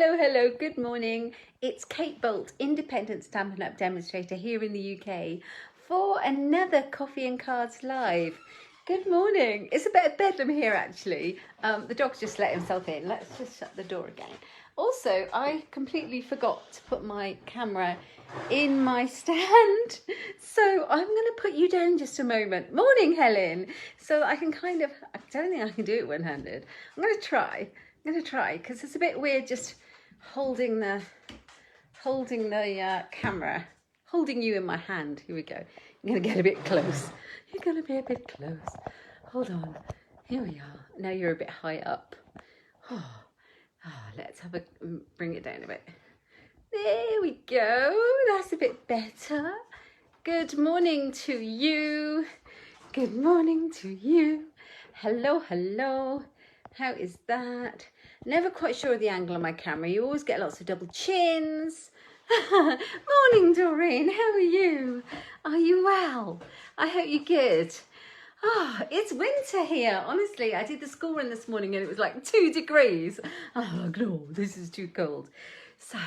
Hello, good morning. It's Kate Bolt, independent Stampin' Up demonstrator here in the UK for another Coffee and Cards Live. Good morning. It's a bit of bedlam here actually. The dog's just let himself in. Let's just shut the door again. Also, I completely forgot to put my camera in my stand. So I'm going to put you down just a moment. Morning, Helen. So I can I don't think I can do it one-handed. I'm going to try because it's a bit weird just holding the camera, holding you in my hand. Here we go. I'm going to get a bit close. You're going to be a bit close. Hold on. Here we are. Now you're a bit high up. Let's bring it down a bit. There we go. That's a bit better. Good morning to you. Good morning to you. Hello. How is that? Never quite sure of the angle of my camera. You always get lots of double chins. Morning, Doreen. How are you? Are you well? I hope you're good. It's winter here. Honestly, I did the school run this morning and it was like 2 degrees. Oh, no, this is too cold. So,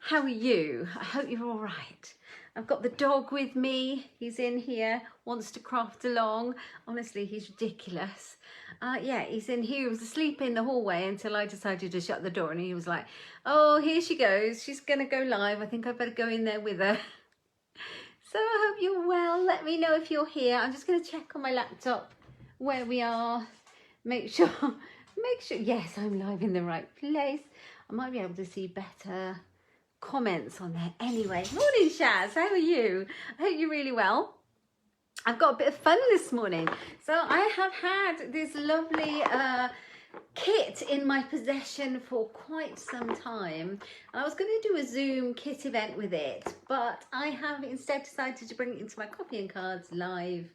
how are you? I hope you're all right. I've got the dog with me. He's in here, wants to craft along. Honestly, he's ridiculous. Yeah, he's in here. He was asleep in the hallway until I decided to shut the door and he was like, oh, here she goes. She's going to go live. I think I better go in there with her. So I hope you're well. Let me know if you're here. I'm just going to check on my laptop where we are. Make sure, yes, I'm live in the right place. I might be able to see better comments on there. Anyway, morning Shaz, how are you? I hope you're really well. I've got a bit of fun this morning. So I have had this lovely kit in my possession for quite some time. I was going to do a Zoom kit event with it, but I have instead decided to bring it into my Coffee and Cards Live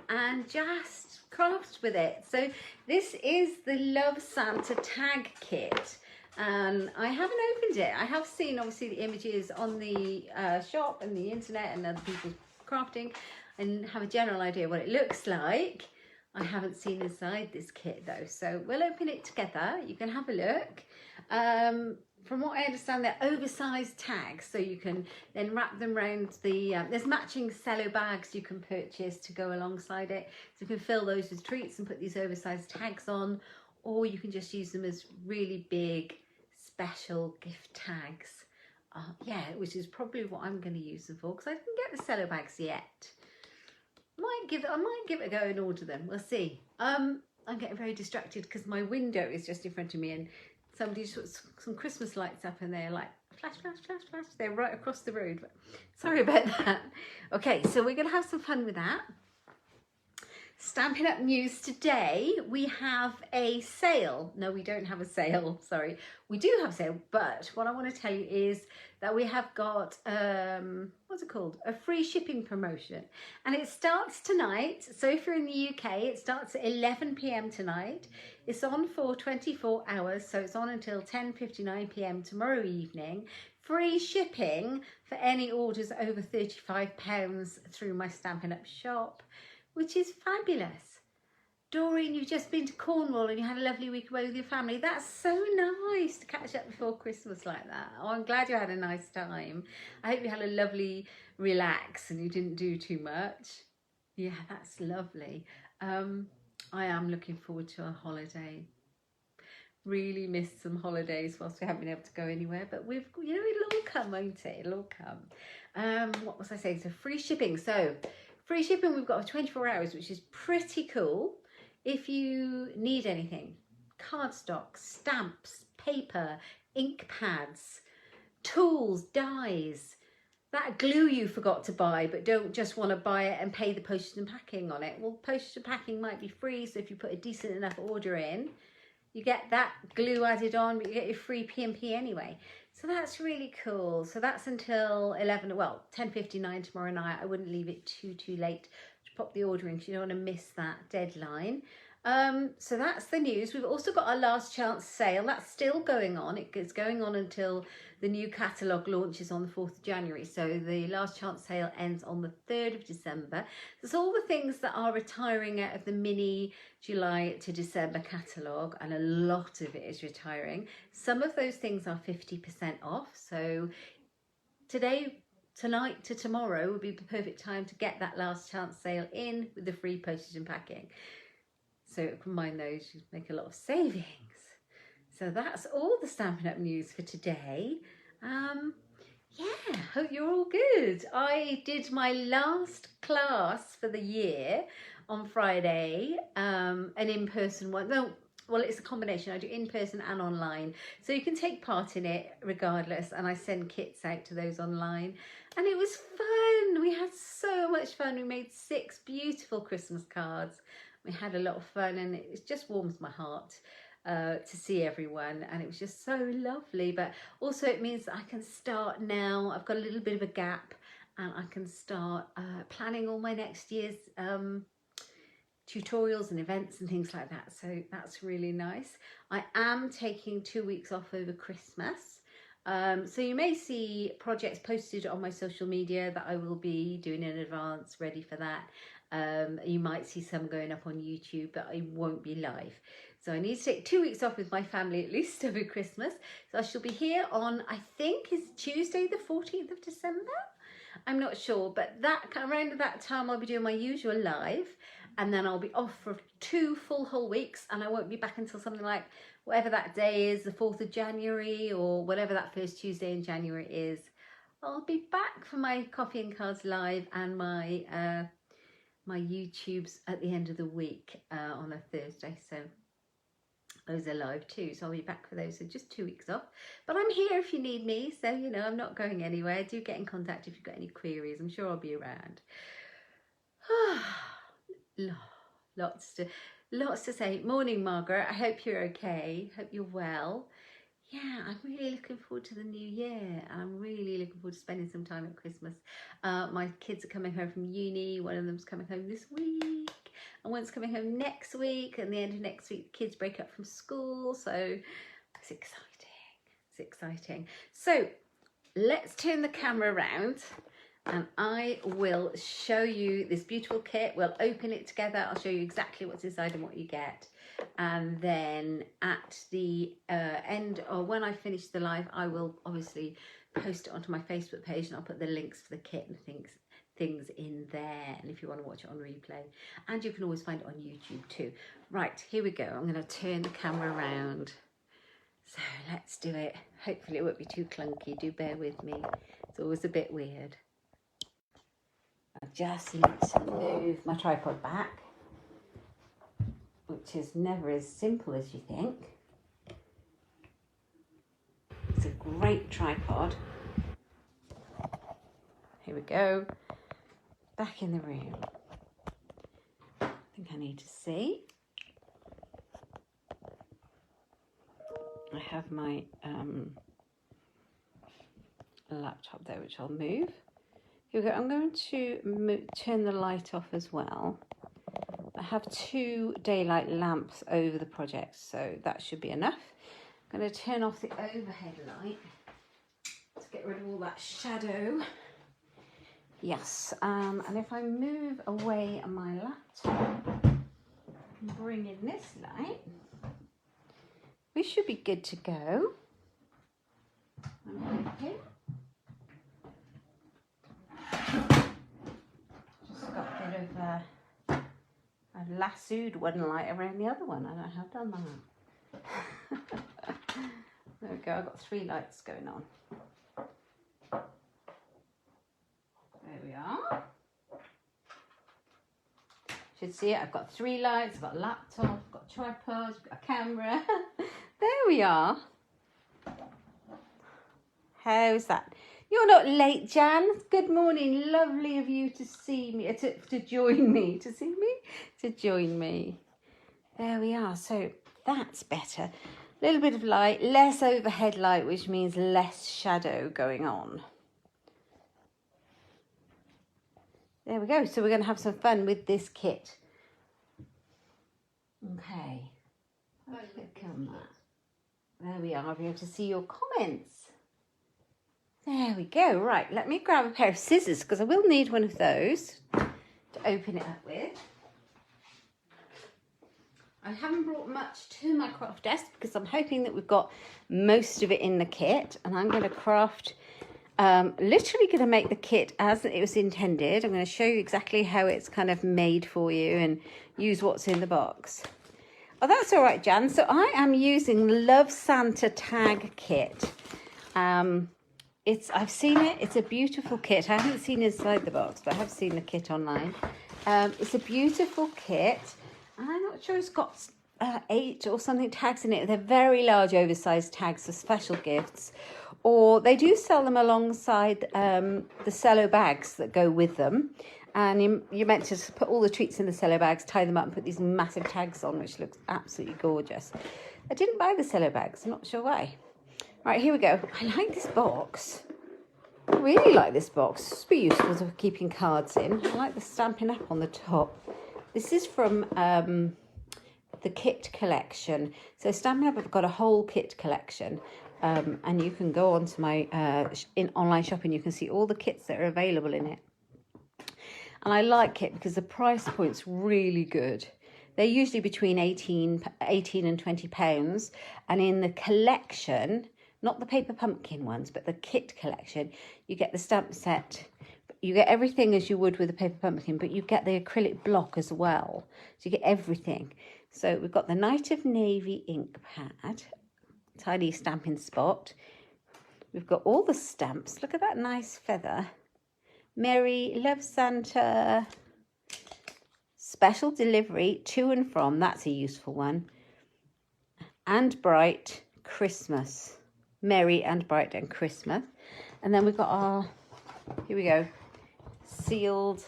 and just craft with it. So this is the Love Santa tag kit. I haven't opened it. I have seen obviously the images on the shop and the internet and other people's crafting and have a general idea what it looks like. I haven't seen inside this kit though, so we'll open it together. You can have a look. From what I understand, they're oversized tags, so you can then wrap them around the, there's matching cello bags you can purchase to go alongside it. So you can fill those with treats and put these oversized tags on, or you can just use them as really big special gift tags. Yeah, which is probably what I'm going to use them for because I didn't get the cello bags yet. I might give it a go and order them. We'll see. I'm getting very distracted because my window is just in front of me and somebody's put some Christmas lights up and they're like flash. They're right across the road. But sorry about that. Okay, so we're going to have some fun with that. Stampin' Up news today, we have a sale. No, we don't have a sale, sorry. We do have a sale, but what I want to tell you is that we have got, what's it called? A free shipping promotion. And it starts tonight. So if you're in the UK, it starts at 11 p.m. tonight. It's on for 24 hours, so it's on until 10:59 p.m. tomorrow evening. Free shipping for any orders over £35 through my Stampin' Up shop, which is fabulous. Doreen, you've just been to Cornwall and you had a lovely week away with your family. That's so nice to catch up before Christmas like that. Oh, I'm glad you had a nice time. I hope you had a lovely relax and you didn't do too much. Yeah, that's lovely. I am looking forward to a holiday. Really missed some holidays whilst we haven't been able to go anywhere, but we've, you know, it'll all come, won't it? It'll all come. What was I saying? So free shipping. So free shipping, we've got 24 hours, which is pretty cool. If you need anything, cardstock, stamps, paper, ink pads, tools, dies, that glue you forgot to buy but don't just want to buy it and pay the postage and packing on it. Well, postage and packing might be free, so if you put a decent enough order in, you get that glue added on, but you get your free P&P anyway. So that's really cool. So that's until 10:59 tomorrow night. I wouldn't leave it too late to pop the order in because you don't want to miss that deadline. So that's the news. We've also got our last chance sale. That's still going on. It's going on until the new catalogue launches on the 4th of January. So the last chance sale ends on the 3rd of December. There's all the things that are retiring out of the mini July to December catalogue, and a lot of it is retiring. Some of those things are 50% off. So tonight to tomorrow would be the perfect time to get that last chance sale in with the free postage and packing. So combine those, you make a lot of savings. So that's all the Stampin' Up news for today. Yeah, hope you're all good. I did my last class for the year on Friday, an in-person one. No, well, it's a combination. I do in-person and online. So you can take part in it regardless. And I send kits out to those online. And it was fun. We had so much fun. We made 6 beautiful Christmas cards. We had a lot of fun, and it just warms my heart to see everyone, and it was just so lovely. But also it means that I can start now. I've got a little bit of a gap, and I can start planning all my next year's tutorials and events and things like that. So that's really nice. I am taking 2 weeks off over Christmas. So you may see projects posted on my social media that I will be doing in advance, ready for that. You might see some going up on YouTube, but I won't be live. So I need to take 2 weeks off with my family at least over Christmas. So I shall be here on, I think, is Tuesday the 14th of December. I'm not sure, but around that time I'll be doing my usual live, and then I'll be off for 2 full whole weeks, and I won't be back until something like whatever that day is, the 4th of January, or whatever that first Tuesday in January is. I'll be back for my Coffee and Cards live and my YouTubes at the end of the week on a Thursday. So those are live too, so I'll be back for those. So just 2 weeks off, but I'm here if you need me, so you know I'm not going anywhere. Do get in contact if you've got any queries. I'm sure I'll be around. Lots to say. Morning, Margaret. I hope you're okay. Hope you're well. Yeah, I'm really looking forward to the new year, and I'm really looking forward to spending some time at Christmas. My kids are coming home from uni. One of them's coming home this week, and one's coming home next week, and the end of next week the kids break up from school, so it's exciting. It's exciting. So let's turn the camera around, and I will show you this beautiful kit. We'll open it together. I'll show you exactly what's inside and what you get. And then at the end, or when I finish the live, I will obviously post it onto my Facebook page, and I'll put the links for the kit and things in there. And if you want to watch it on replay, and you can always find it on YouTube too. Right, here we go. I'm going to turn the camera around. So let's do it. Hopefully it won't be too clunky. Do bear with me. It's always a bit weird. I just need to move my tripod back, which is never as simple as you think. It's a great tripod. Here we go. Back in the room. I think I need to see. I have my laptop there, which I'll move. Here we go. I'm going to turn the light off as well. I have 2 daylight lamps over the project, so that should be enough. I'm going to turn off the overhead light to get rid of all that shadow. Yes, and if I move away my laptop and bring in this light, we should be good to go. Just got a bit of I've lassoed one light around the other one, and I have done that. There we go, I've got 3 lights going on. There we are. Should see it, I've got 3 lights, I've got a laptop, I've got a tripod, I've got a camera. There we are. How's that? You're not late, Jan. Good morning. Lovely of you to see me, to join me. To see me? To join me. There we are. So that's better. A little bit of light, less overhead light, which means less shadow going on. There we go. So we're going to have some fun with this kit. Okay. Click on that. There we are. I'll be able to see your comments. There we go. Right, let me grab a pair of scissors because I will need one of those to open it up with. I haven't brought much to my craft desk because I'm hoping that we've got most of it in the kit, and I'm going to craft, literally going to make the kit as it was intended. I'm going to show you exactly how it's kind of made for you and use what's in the box. Oh, that's all right, Jan. So I am using the Love Santa tag kit. I've seen it. It's a beautiful kit. I haven't seen inside the box, but I have seen the kit online. It's a beautiful kit. I'm not sure it's got 8 or something tags in it. They're very large, oversized tags for special gifts. Or they do sell them alongside the cello bags that go with them. And you're meant to put all the treats in the cello bags, tie them up and put these massive tags on, which looks absolutely gorgeous. I didn't buy the cello bags. I'm not sure why. Right, here we go. I like this box. I really like this box. It's pretty useful for keeping cards in. I like the Stampin' Up on the top. This is from the kit collection. So Stampin' Up have got a whole kit collection. And you can go onto my online shop and you can see all the kits that are available in it. And I like it because the price point's really good. They're usually between 18 and £20. And in the collection, not the paper pumpkin ones, but the kit collection, you get the stamp set. You get everything as you would with a paper pumpkin, but you get the acrylic block as well. So you get everything. So we've got the Night of Navy ink pad, tiny stamping spot. We've got all the stamps. Look at that nice feather. Merry, Love Santa, special delivery, to and from. That's a useful one. And bright, Christmas. Merry and bright and Christmas. And then we've got our, here we go, sealed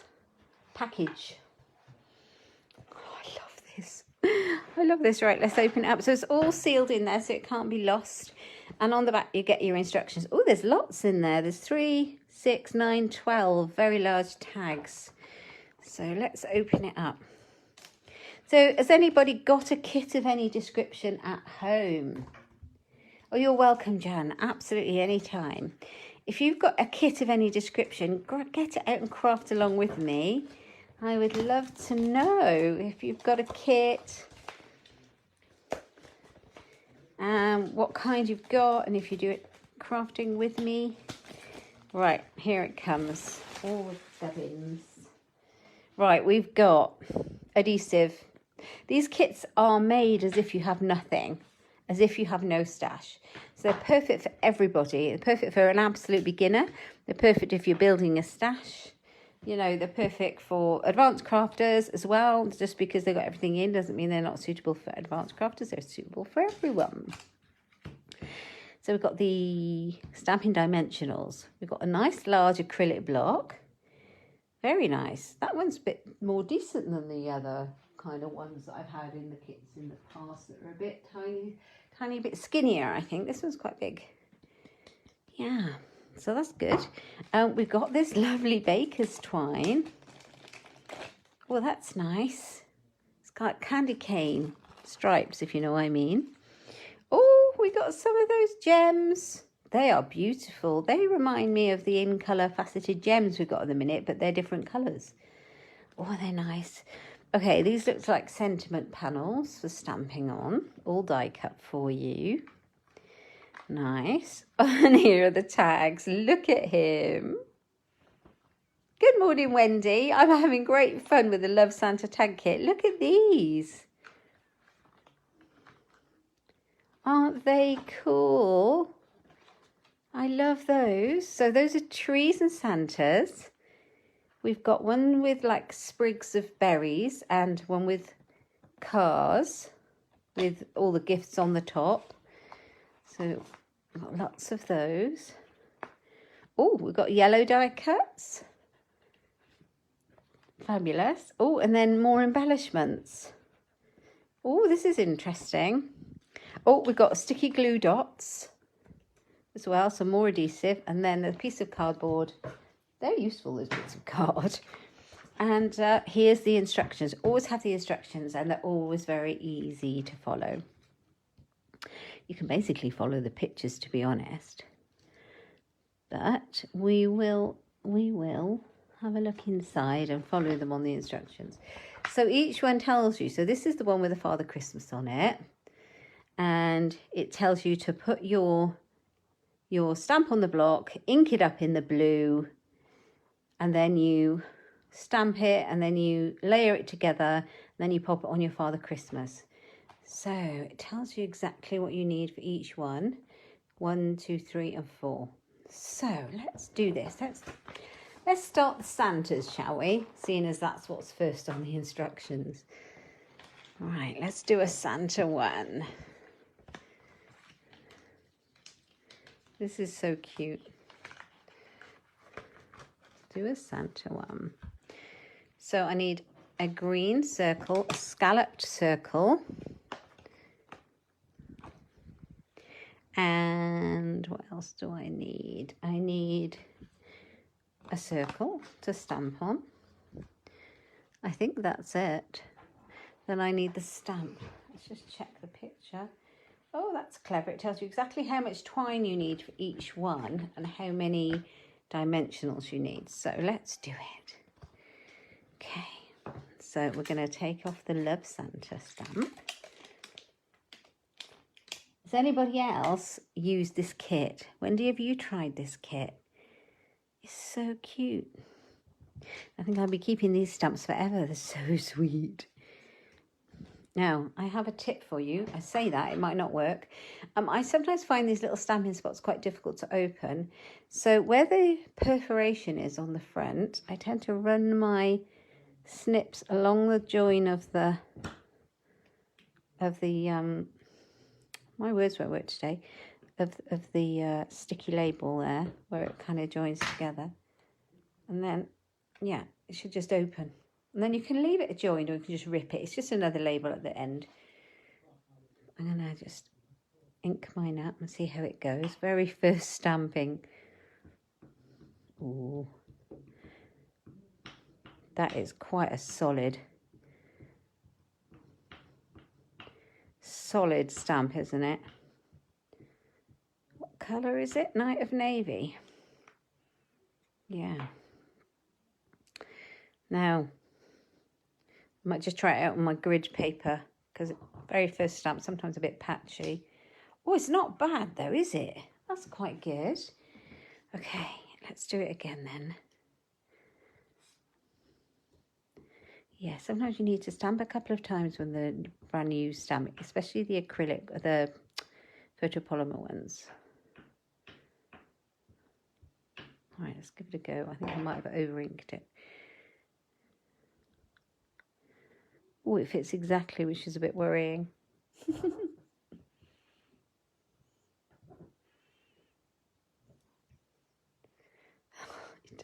package. Oh, I love this. I love this. Right, let's open it up. So it's all sealed in there so it can't be lost. And on the back you get your instructions. Oh, there's lots in there. There's 3, 6, 9, 12 very large tags. So let's open it up. So has anybody got a kit of any description at home? Oh, you're welcome, Jan. Absolutely, anytime. If you've got a kit of any description, get it out and craft along with me. I would love to know if you've got a kit, what kind you've got, and if you do it crafting with me. Right, here it comes. All the gubbins. Right, we've got adhesive. These kits are made as if you have nothing, as if you have no stash. So they're perfect for everybody. They're perfect for an absolute beginner. They're perfect if you're building a stash. You know, they're perfect for advanced crafters as well. Just because they've got everything in doesn't mean they're not suitable for advanced crafters. They're suitable for everyone. So we've got the Stampin' Dimensionals. We've got a nice large acrylic block. Very nice. That one's a bit more decent than the other kind of ones that I've had in the kits in the past that are a bit tiny bit skinnier, I think. This one's quite big. Yeah, so that's good. We've got this lovely baker's twine. Well, that's nice. It's got candy cane stripes, if you know what I mean. Oh, we got some of those gems. They are beautiful. They remind me of the in colour faceted gems we've got at the minute, but they're different colours. Oh, they're nice. Okay, these look like sentiment panels for stamping on. All die cut for you. Nice. And here are the tags. Look at him. Good morning, Wendy. I'm having great fun with the Love Santa tag kit. Look at these. Aren't they cool? I love those. So those are trees and Santas. We've got one with like sprigs of berries and one with cars with all the gifts on the top. So we've got lots of those. Oh, we've got yellow die cuts. Fabulous. Oh, and then more embellishments. Oh, this is interesting. Oh, we've got sticky glue dots as well, some more adhesive, and then a piece of cardboard. They're useful, those bits of card. And here's the instructions. Always have the instructions, and they're always very easy to follow. You can basically follow the pictures, to be honest. But we will have a look inside and follow them on the instructions. So each one tells you, so this is the one with the Father Christmas on it. And it tells you to put your stamp on the block, ink it up in the blue, and then you stamp it, and then you layer it together, and then you pop it on your Father Christmas. So it tells you exactly what you need for each one. 1, 2, 3, and 4. So let's do this. Let's start the Santas, shall we? Seeing as that's what's first on the instructions. All right, let's do a Santa one. This is so cute. Do a Santa one. So I need a green circle, a scalloped circle, and what else do I need? I need a circle to stamp on. I think that's it. Then I need the stamp. Let's just check the picture. Oh, that's clever. It tells you exactly how much twine you need for each one and how many dimensionals you need. So let's do it. Okay, so we're going to take off the Love Santa stamp. Has anybody else used this kit? Wendy, have you tried this kit? It's so cute. I think I'll be keeping these stamps forever. They're so sweet. Now, I have a tip for you. I say that, it might not work. I sometimes find these little stamping spots quite difficult to open. So where the perforation is on the front, I tend to run my snips along the join of the my words won't work today, of the sticky label there, where it kind of joins together. And then, yeah, it should just open. And then you can leave it joined, or you can just rip it. It's just another label at the end. I'm going to just ink mine up and see how it goes. Very first stamping. Ooh. That is quite a solid stamp, isn't it? What colour is it? Night of Navy. Yeah. Now, I might just try it out on my grid paper, because very first stamp, sometimes a bit patchy. Oh, it's not bad though, is it? That's quite good. Okay, let's do it again then. Yeah, sometimes you need to stamp a couple of times when the brand new stamp, especially the acrylic, the photopolymer ones. All right, let's give it a go. I think I might have over-inked it. Oh, it fits exactly, which is a bit worrying. It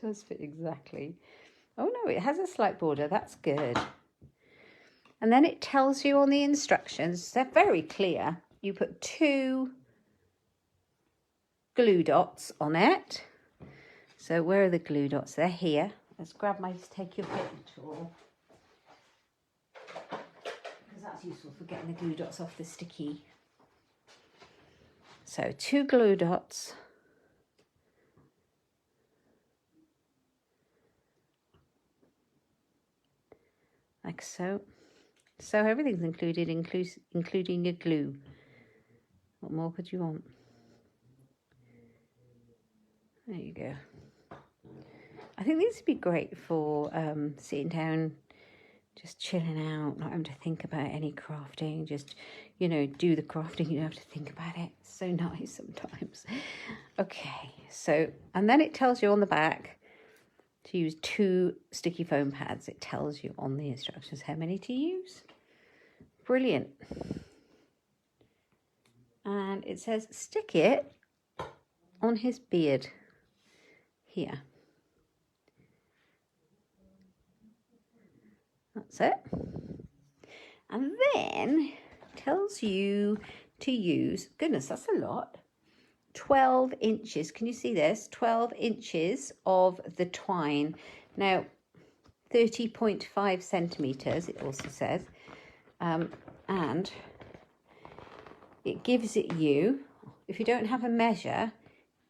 does fit exactly. Oh no, it has a slight border. That's good. And then it tells you on the instructions, they're very clear. You put 2 glue dots on it. So where are the glue dots? They're here. Let's grab my, take your paper tool. That's useful for getting the glue dots off the sticky. So 2 glue dots. Like so. So everything's included, including your glue. What more could you want? There you go. I think these would be great for sitting down, just chilling out, not having to think about any crafting, just, you know, do the crafting, you don't have to think about it. It's so nice sometimes. Okay, so, and then it tells you on the back to use 2 sticky foam pads. It tells you on the instructions how many to use. Brilliant. And it says stick it on his beard here. That's it. And then tells you to use, goodness, that's a lot, 12 inches. Can you see this? 12 inches of the twine. Now, 30.5 centimetres, it also says. And it gives it you, if you don't have a measure,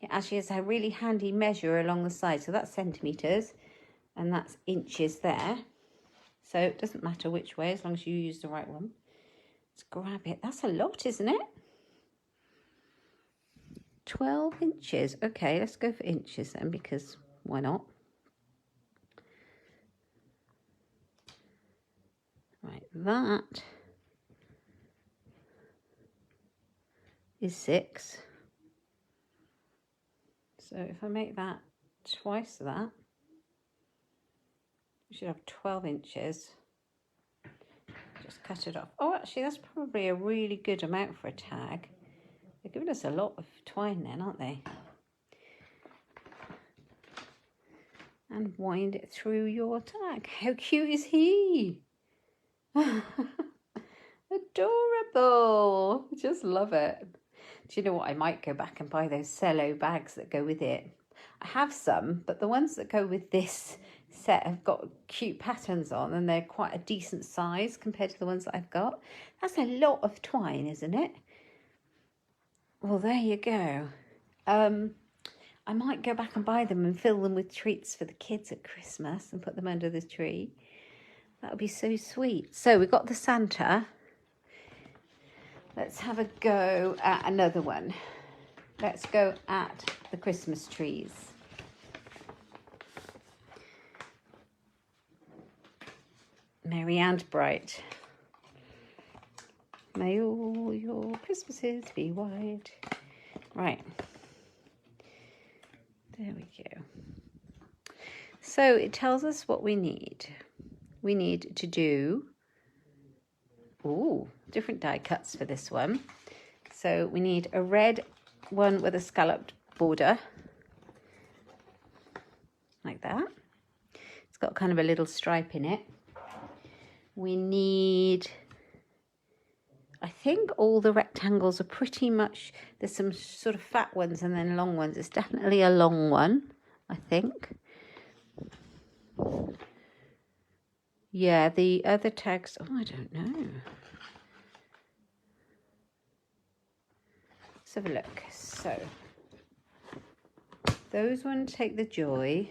it actually has a really handy measure along the side. So that's centimetres and that's inches there. So it doesn't matter which way as long as you use the right one. Let's grab it. That's a lot, isn't it? 12 inches. Okay, let's go for inches then, because why not? Right, that is 6. So if I make that twice that, we should have 12 inches. Just cut it off. Oh, actually, that's probably a really good amount for a tag. They're giving us a lot of twine then, aren't they? And wind it through your tag. How cute is he? Adorable. Just love it. Do you know what? I might go back and buy those cello bags that go with it. I have some, but the ones that go with this set have got cute patterns on and they're quite a decent size compared to the ones that I've got. That's a lot of twine, isn't it? Well, there you go. I might go back and buy them and fill them with treats for the kids at Christmas and put them under the tree. That would be so sweet. So we've got the Santa. Let's have a go at another one. Let's go at the Christmas trees. Merry and bright. May all your Christmases be white. Right. There we go. So it tells us what we need. We need to do, different die cuts for this one. So we need a red one with a scalloped border, like that. It's got kind of a little stripe in it. We need, I think all the rectangles are pretty much, there's some sort of fat ones and then long ones. It's definitely a long one, I think. Yeah, the other tags, I don't know. Let's have a look. So, those ones take the joy.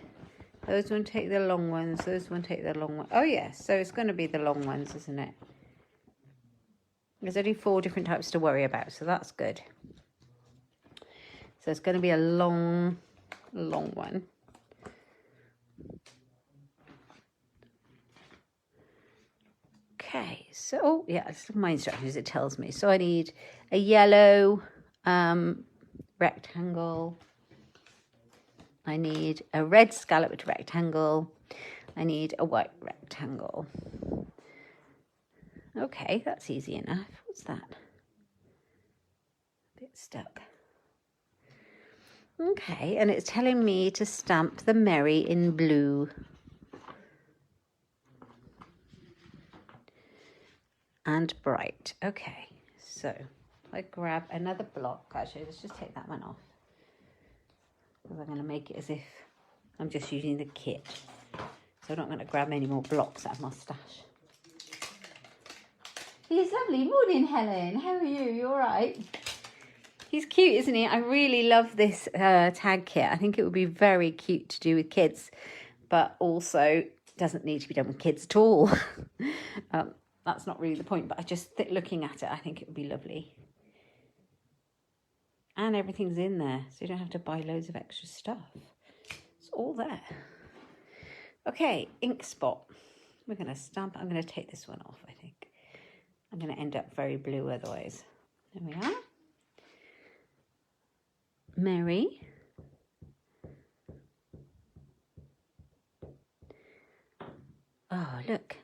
Those ones take the long ones. Those ones take the long ones. Oh, yes. So it's going to be the long ones, isn't it? There's only 4 different types to worry about, so that's good. So it's going to be a long one. Okay, so, yeah, it's my instructions, it tells me. So I need a yellow rectangle. I need a red scalloped rectangle. I need a white rectangle. Okay, that's easy enough. What's that? A bit stuck. Okay, and it's telling me to stamp the Merry in blue. And bright. Okay, so I grab another block. Actually, let's just take that one off. I'm going to make it as if I'm just using the kit. So I'm not going to grab any more blocks out of my stash. He's lovely. Morning, Helen. How are you? You all right? He's cute, isn't he? I really love this tag kit. I think it would be very cute to do with kids, but also doesn't need to be done with kids at all. That's not really the point, but I just looking at it, I think it would be lovely. And everything's in there, so you don't have to buy loads of extra stuff. It's all there. Okay, ink spot. We're going to stamp. I'm going to take this one off, I think. I'm going to end up very blue otherwise. There we are. Merry. Oh, look.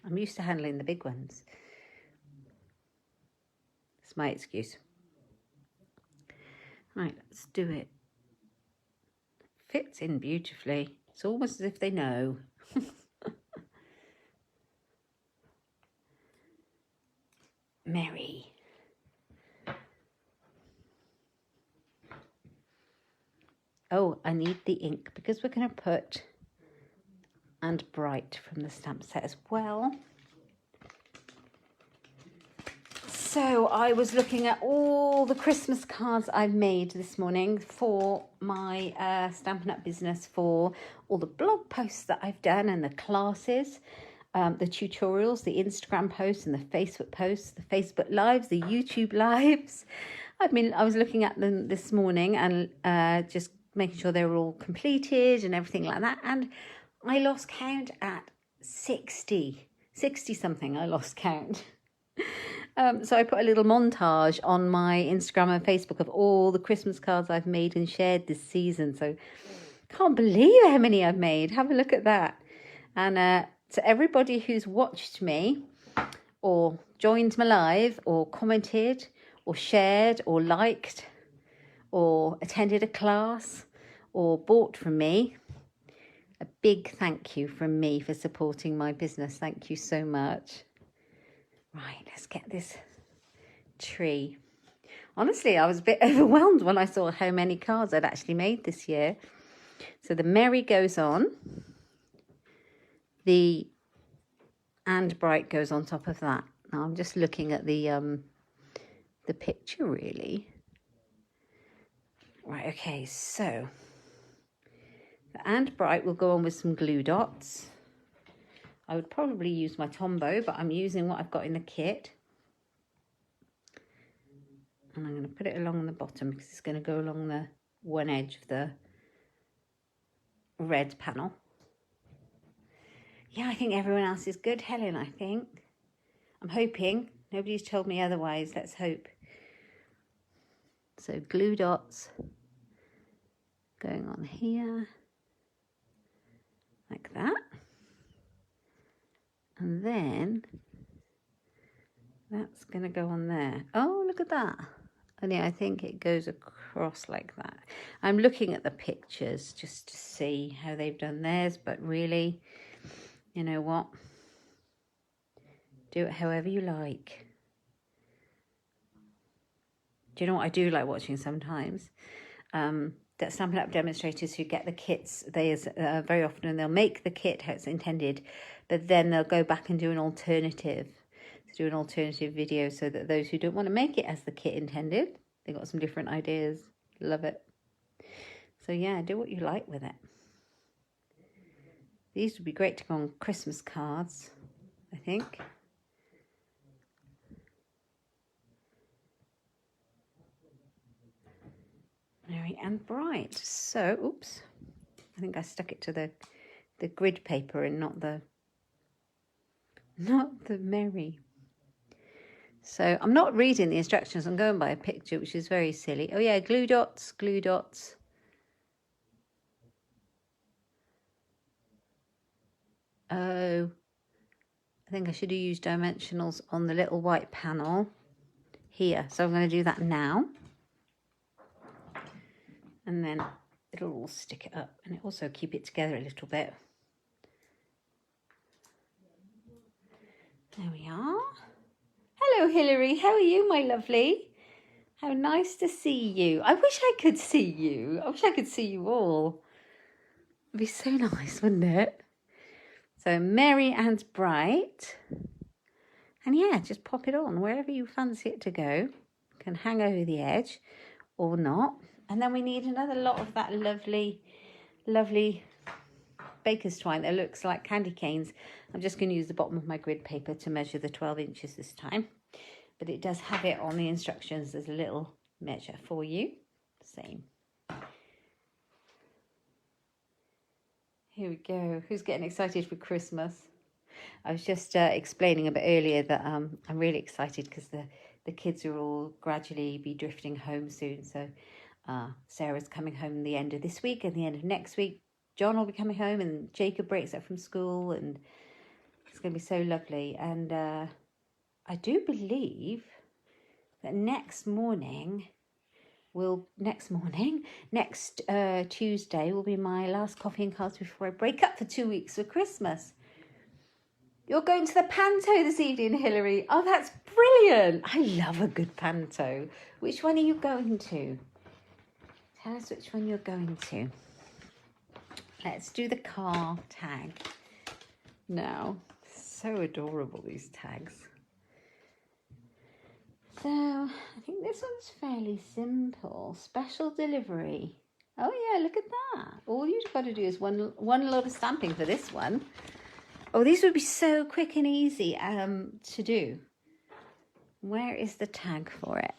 I'm used to handling the big ones. It's my excuse. Right, let's do it. Fits in beautifully. It's almost as if they know. Merry. Oh, I need the ink because we're going to put and Bright from the stamp set as well. So I was looking at all the Christmas cards I've made this morning for my Stampin' Up business, for all the blog posts that I've done and the classes, the tutorials, the Instagram posts and the Facebook posts, the Facebook lives, the YouTube lives. I was looking at them this morning and just making sure they were all completed and everything like that. And I lost count at 60 something. I lost count. So I put a little montage on my Instagram and Facebook of all the Christmas cards I've made and shared this season. So can't believe how many I've made. Have a look at that. And to everybody who's watched me or joined my live or commented or shared or liked or attended a class or bought from me, a big thank you from me for supporting my business. Thank you so much. Right, let's get this tree. Honestly, I was a bit overwhelmed when I saw how many cards I'd actually made this year. So the Merry goes on. The and Bright goes on top of that. Now I'm just looking at the picture really. Right, okay, so the and Bright will go on with some glue dots. I would probably use my Tombow, but I'm using what I've got in the kit. And I'm going to put it along the bottom because it's going to go along the one edge of the red panel. Yeah, I think everyone else is good, Helen, I think. I'm hoping. Nobody's told me otherwise. Let's hope. So glue dots going on here. Like that. And then that's going to go on there. Oh, look at that. And yeah, I think it goes across like that. I'm looking at the pictures just to see how they've done theirs, but really, you know what? Do it however you like. Do you know what I do like watching sometimes? That Stampin' Up demonstrators who get the kits, they very often they'll make the kit how it's intended, but then they'll go back and do an alternative. Do an alternative video so that those who don't want to make it as the kit intended, they got some different ideas. Love it. So yeah, do what you like with it. These would be great to go on Christmas cards, I think. Merry and Bright. So, oops, I think I stuck it to the grid paper and not the Merry. So I'm not reading the instructions, I'm going by a picture, which is very silly. Oh yeah, glue dots, glue dots. Oh, I think I should have used dimensionals on the little white panel here. So I'm going to do that now. And then it'll all stick it up and also keep it together a little bit. There we are. Hello, Hilary. How are you, my lovely? How nice to see you. I wish I could see you. I wish I could see you all. It'd be so nice, wouldn't it? So Merry and Bright. And yeah, just pop it on wherever you fancy it to go. You can hang over the edge or not. And then we need another lot of that lovely, lovely baker's twine that looks like candy canes. I'm just going to use the bottom of my grid paper to measure the 12 inches this time. But it does have it on the instructions. There's a little measure for you. Same. Here we go. Who's getting excited for Christmas? I was just explaining a bit earlier that I'm really excited because the kids are all gradually be drifting home soon. So Sarah's coming home the end of this week and the end of next week. John will be coming home and Jacob breaks up from school and it's going to be so lovely. And I do believe that next Tuesday will be my last coffee and cards before I break up for 2 weeks for Christmas. You're going to the panto this evening, Hilary. Oh, that's brilliant. I love a good panto. Which one are you going to? Tell us which one you're going to. Let's do the car tag. now. So adorable, these tags. So I think this one's fairly simple. Special delivery. Oh yeah, look at that. All you've got to do is one lot of stamping for this one. Oh, these would be so quick and easy to do. Where is the tag for it?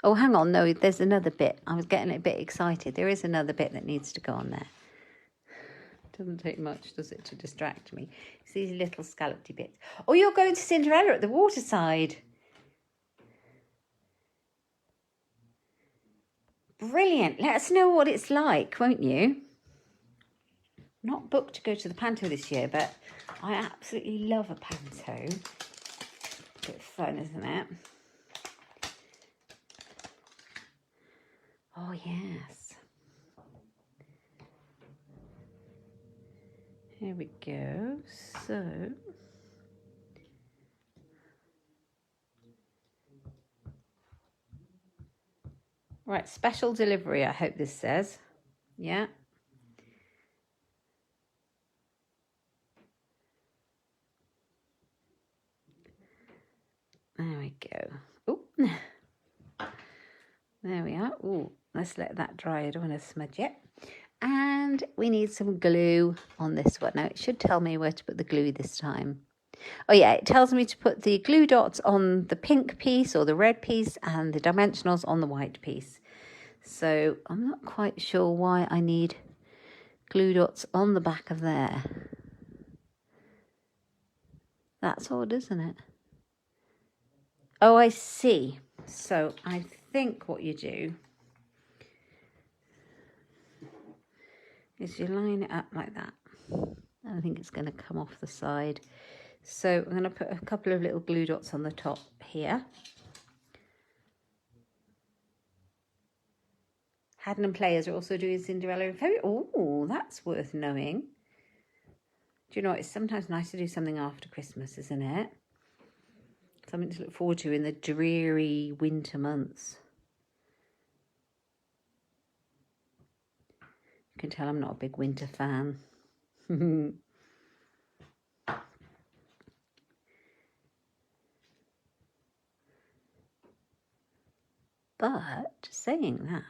Oh, hang on. No, there's another bit. I was getting a bit excited. There is another bit that needs to go on there. Doesn't take much, does it, to distract me? It's these little scallopy bits. Oh, you're going to Cinderella at the waterside. Brilliant. Let us know what it's like, won't you? Not booked to go to the panto this year, but I absolutely love a panto. Bit of fun, isn't it? Oh, yes. Here we go. So, right, special delivery, I hope this says. Yeah. There we go. Oh, there we are. Oh, let's let that dry. I don't want to smudge it. And we need some glue on this one. Now, it should tell me where to put the glue this time. Oh, yeah, it tells me to put the glue dots on the pink piece or the red piece and the dimensionals on the white piece. So I'm not quite sure why I need glue dots on the back of there. That's odd, isn't it? Oh, I see. So I think what you do is you line it up like that. I think it's going to come off the side. So I'm going to put a couple of little glue dots on the top here. Haddon Players are also doing Cinderella in February. Oh, that's worth knowing. Do you know what? It's sometimes nice to do something after Christmas, isn't it? Something to look forward to in the dreary winter months. You can tell I'm not a big winter fan. But saying that,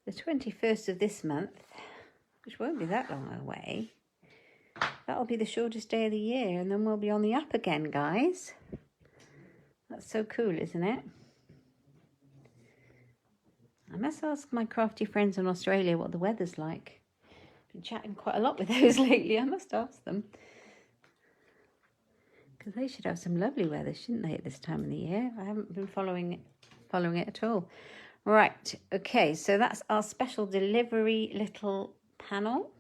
the 21st of this month, which won't be that long away, that'll be the shortest day of the year, and then we'll be on the up again, guys. That's so cool, isn't it? I must ask my crafty friends in Australia what the weather's like. Been chatting quite a lot with those lately. I must ask them. Because they should have some lovely weather, shouldn't they, at this time of the year? I haven't been following it at all. Right, okay, so that's our special delivery little panel.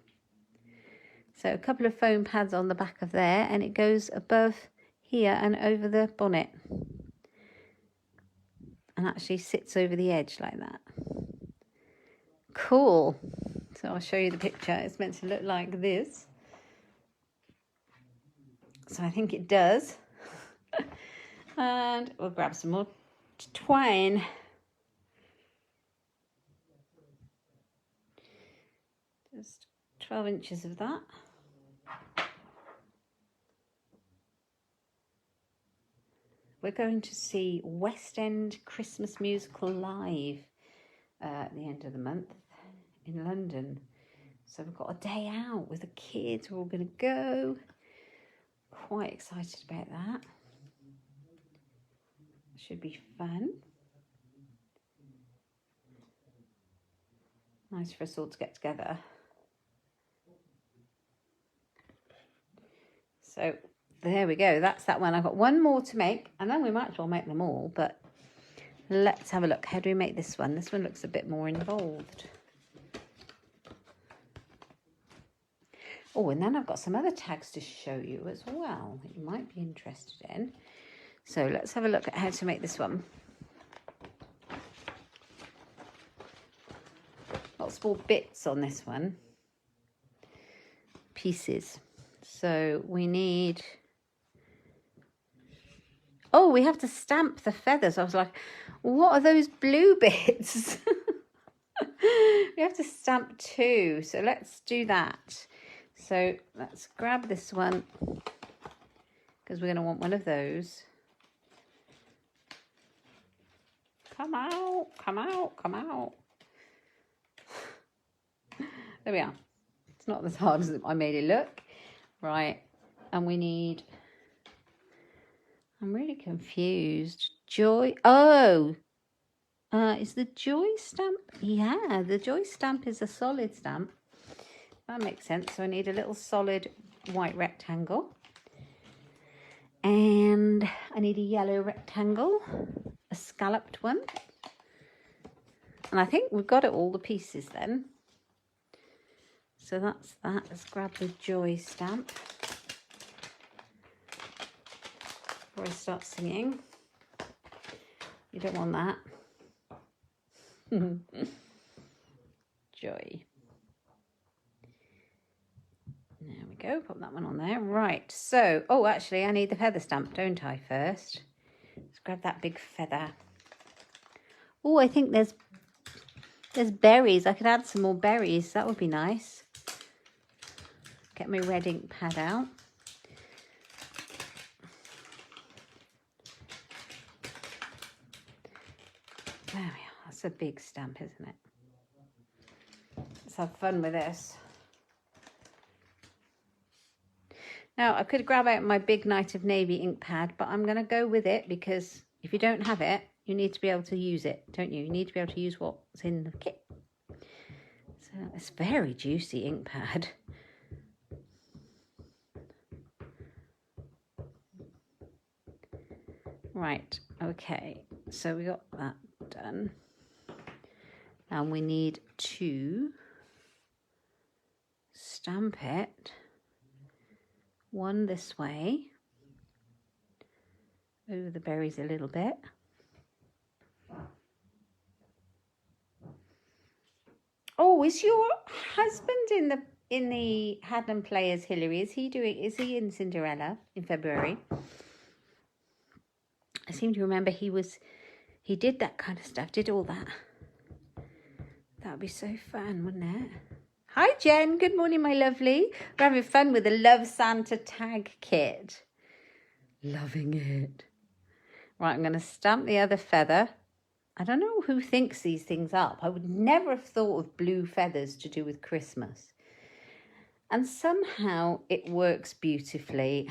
So a couple of foam pads on the back of there, and it goes above here and over the bonnet. And actually sits over the edge like that. Cool. So I'll show you the picture. It's meant to look like this. So I think it does. And we'll grab some more twine. Just 12 inches of that. We're going to see West End Christmas Musical live at the end of the month in London. So we've got a day out with the kids. We're all going to go. Quite excited about that. Should be fun. Nice for us all to get together. So there we go. That's that one. I've got one more to make, and then we might as well make them all. But let's have a look. How do we make this one? This one looks a bit more involved. Oh, and then I've got some other tags to show you as well that you might be interested in. So let's have a look at how to make this one. Lots more bits on this one. Pieces. So we need... Oh, we have to stamp the feathers. I was like, what are those blue bits? We We have to stamp 2, so let's do that. So let's grab this one because we're going to want one of those. Come out, come out, come out. There we are. It's not as hard as I made it look. Right, and we need, I'm really confused. Joy, oh, is the Joy stamp? Yeah, the Joy stamp is a solid stamp. That makes sense. So I need a little solid white rectangle. And I need a yellow rectangle, a scalloped one. And I think we've got it all the pieces then. So that's that. Let's grab the Joy stamp before I start singing. You don't want that. Joy. There we go. Put that one on there. Right. So, oh, actually, I need the feather stamp, don't I, first? Let's grab that big feather. Oh, I think there's berries. I could add some more berries. That would be nice. Get my red ink pad out. There we are. That's a big stamp, isn't it? Let's have fun with this. Now, I could grab out my big Night of Navy ink pad, but I'm going to go with it because if you don't have it, you need to be able to use it, don't you? You need to be able to use what's in the kit. So it's a very juicy ink pad. Right, okay, so we got that done. And we need to stamp it. One this way, over the berries a little bit. Oh, is your husband in the Hadlam Players, Hilary? Is he in Cinderella in February? I seem to remember he did that kind of stuff, did all that. That would be so fun, wouldn't it? Hi, Jen. Good morning, my lovely. We're having fun with the Love Santa tag kit. Loving it. Right, I'm going to stamp the other feather. I don't know who thinks these things up. I would never have thought of blue feathers to do with Christmas. And somehow it works beautifully.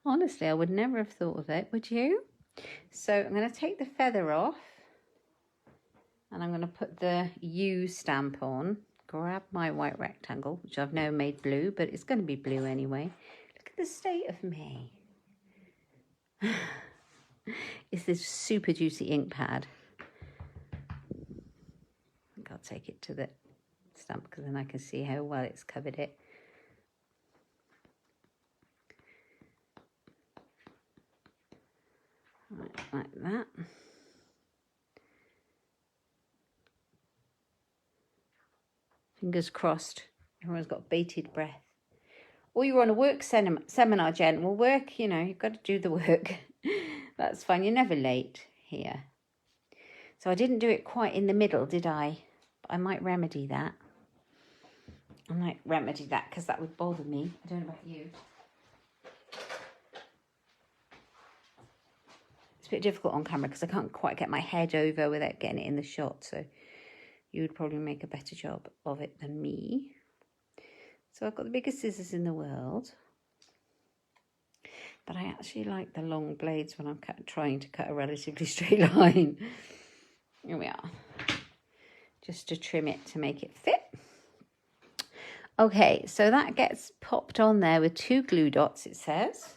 Honestly, I would never have thought of it, would you? So I'm going to take the feather off. And I'm going to put the U stamp on. Grab my white rectangle, which I've now made blue, but it's going to be blue anyway. Look at the state of me. It's this super juicy ink pad. I think I'll take it to the stamp because then I can see how well it's covered it. Right, like that. Fingers crossed. Everyone's got bated breath. Or you're on a work seminar, Jen. Well, work, you know, you've got to do the work. That's fine. You're never late here. So I didn't do it quite in the middle, did I? But I might remedy that. I might remedy that because that would bother me. I don't know about you. It's a bit difficult on camera because I can't quite get my head over without getting it in the shot. So you would probably make a better job of it than me. So I've got the biggest scissors in the world. But I actually like the long blades when I'm trying to cut a relatively straight line. Here we are. Just to trim it to make it fit. Okay, so that gets popped on there with 2 glue dots, it says.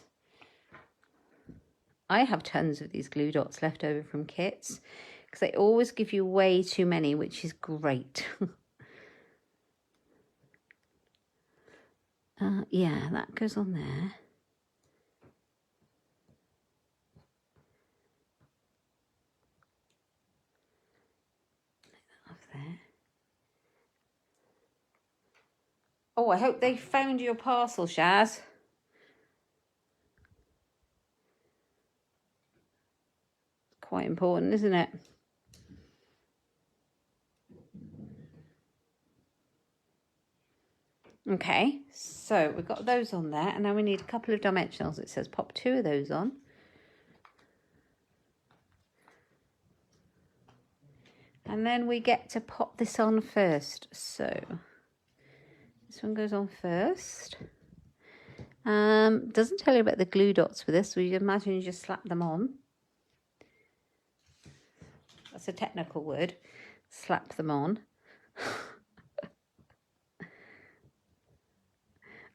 I have tons of these glue dots left over from kits. Because they always give you way too many, which is great. Yeah, that goes on there. Off there. Oh, I hope they found your parcel, Shaz. Quite important, isn't it? Okay, so we've got those on there, and now we need a couple of dimensionals. It says pop 2 of those on. And then we get to pop this on first. So this one goes on first. Doesn't tell you about the glue dots with this, so you imagine you just slap them on. That's a technical word. Slap them on.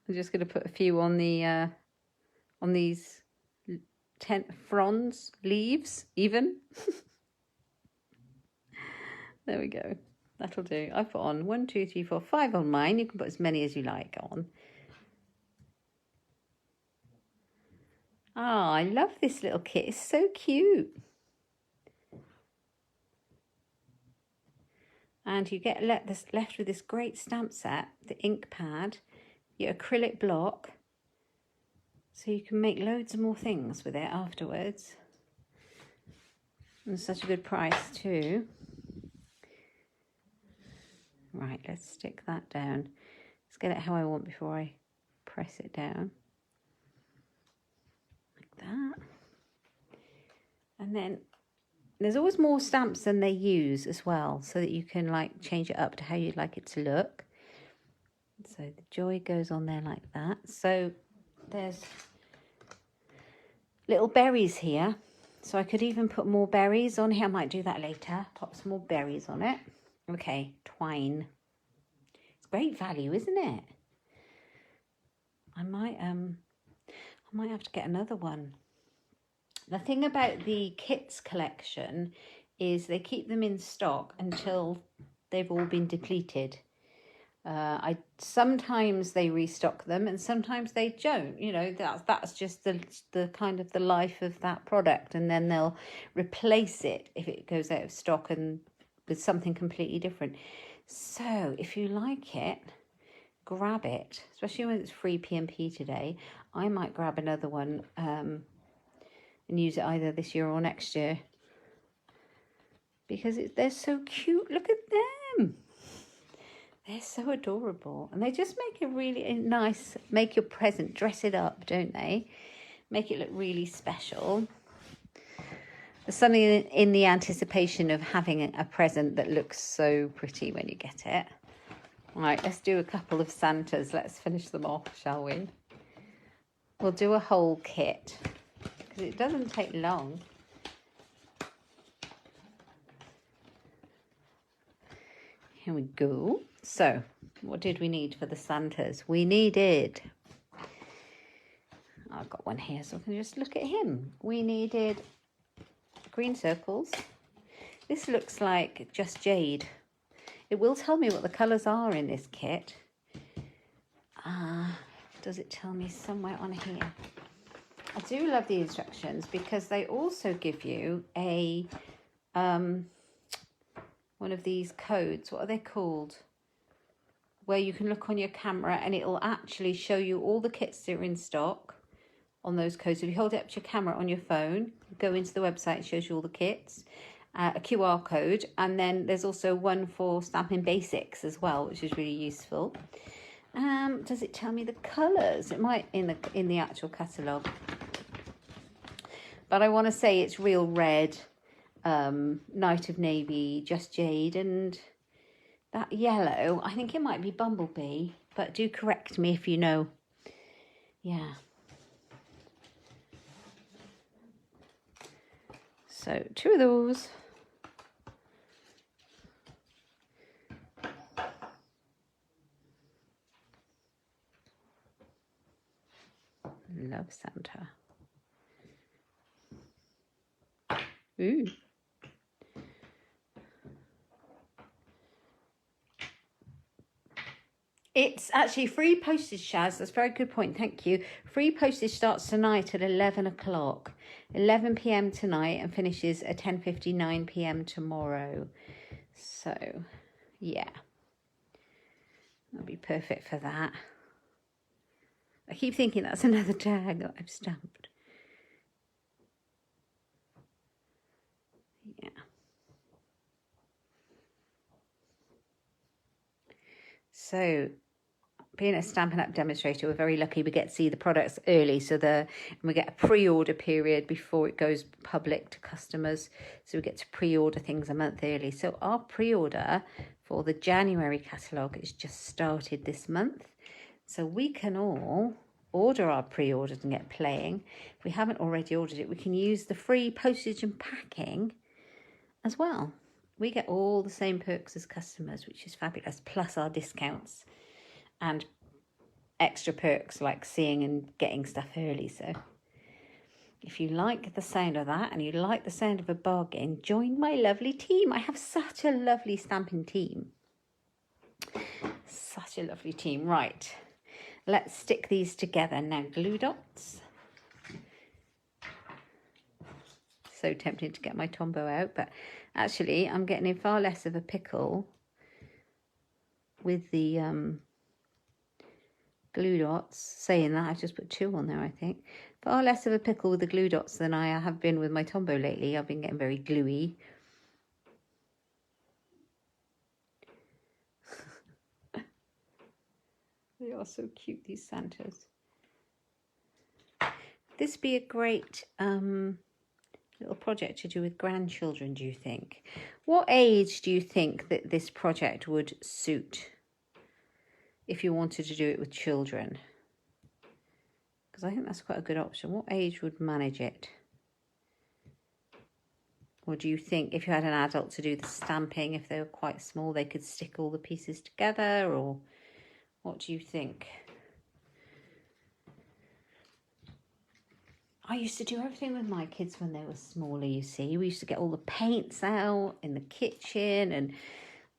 I'm just going to put a few on the on these fronds, leaves, even. There we go. That'll do. I've put on 1, 2, 3, 4, 5 on mine. You can put as many as you like on. Ah, I love this little kit. It's so cute. And you get left with this great stamp set, the ink pad, your acrylic block, so you can make loads more things with it afterwards. And such a good price too. Right, let's stick that down. Let's get it how I want before I press it down. Like that. And then there's always more stamps than they use as well, so that you can like change it up to how you'd like it to look. So the joy goes on there like that. So there's little berries here. So I could even put more berries on here. I might do that later. Pop some more berries on it. Okay, twine. It's great value, isn't it? I might have to get another one. The thing about the kits collection is they keep them in stock until they've all been depleted. Sometimes they restock them and sometimes they don't. You know, that's just the kind of the life of that product, and then they'll replace it if it goes out of stock and with something completely different. So if you like it, grab it, especially when it's free P&P today. I might grab another one and use it either this year or next year, because they're so cute. Look at them. They're so adorable, and they just make it really nice, make your present, dress it up, don't they? Make it look really special. There's something in the anticipation of having a present that looks so pretty when you get it. Right, let's do a couple of Santas. Let's finish them off, shall we? We'll do a whole kit, because it doesn't take long. Here we go. So, what did we need for the Santas? We needed... I've got one here, so I can just look at him. We needed green circles. This looks like Just Jade. It will tell me what the colours are in this kit. Does it tell me somewhere on here? I do love the instructions because they also give you a one of these codes. What are they called? Where you can look on your camera and it'll actually show you all the kits that are in stock on those codes. If you hold it up to your camera on your phone, go into the website, it shows you all the kits, a QR code, and then there's also one for Stampin' Basics as well, which is really useful. Does it tell me the colours? It might in the actual catalogue. But I want to say it's Real Red, Night of Navy, Just Jade, and that yellow, I think it might be Bumblebee, but do correct me if you know. Yeah. So 2 of those. Love Santa. Ooh. It's actually free postage, Shaz. That's a very good point. Thank you. Free postage starts tonight at 11 o'clock. 11 p.m. tonight and finishes at 10:59 p.m. tomorrow. So, yeah. That'll be perfect for that. I keep thinking that's another tag that I've stamped. Yeah. So, being a Stampin' Up demonstrator, we're very lucky we get to see the products early, so we get a pre-order period before it goes public to customers, so we get to pre-order things a month early. So our pre-order for the January catalogue is just started this month, so we can all order our pre-orders and get playing. If we haven't already ordered it, we can use the free postage and packing as well. We get all the same perks as customers, which is fabulous, plus our discounts and extra perks like seeing and getting stuff early. So if you like the sound of that and you like the sound of a bargain, join my lovely team. I have such a lovely stamping team. Such a lovely team. Right, let's stick these together now. Glue dots. So tempted to get my Tombow out, but actually I'm getting in far less of a pickle with the glue dots. Saying that, I've just put 2 on there, I think. Far less of a pickle with the glue dots than I have been with my Tombow lately. I've been getting very gluey. They are so cute, these Santas. This be a great little project to do with grandchildren, do you think? What age do you think that this project would suit if you wanted to do it with children? Because I think that's quite a good option. What age would manage it? Or do you think if you had an adult to do the stamping, if they were quite small, they could stick all the pieces together? Or what do you think? I used to do everything with my kids when they were smaller, you see. We used to get all the paints out in the kitchen, and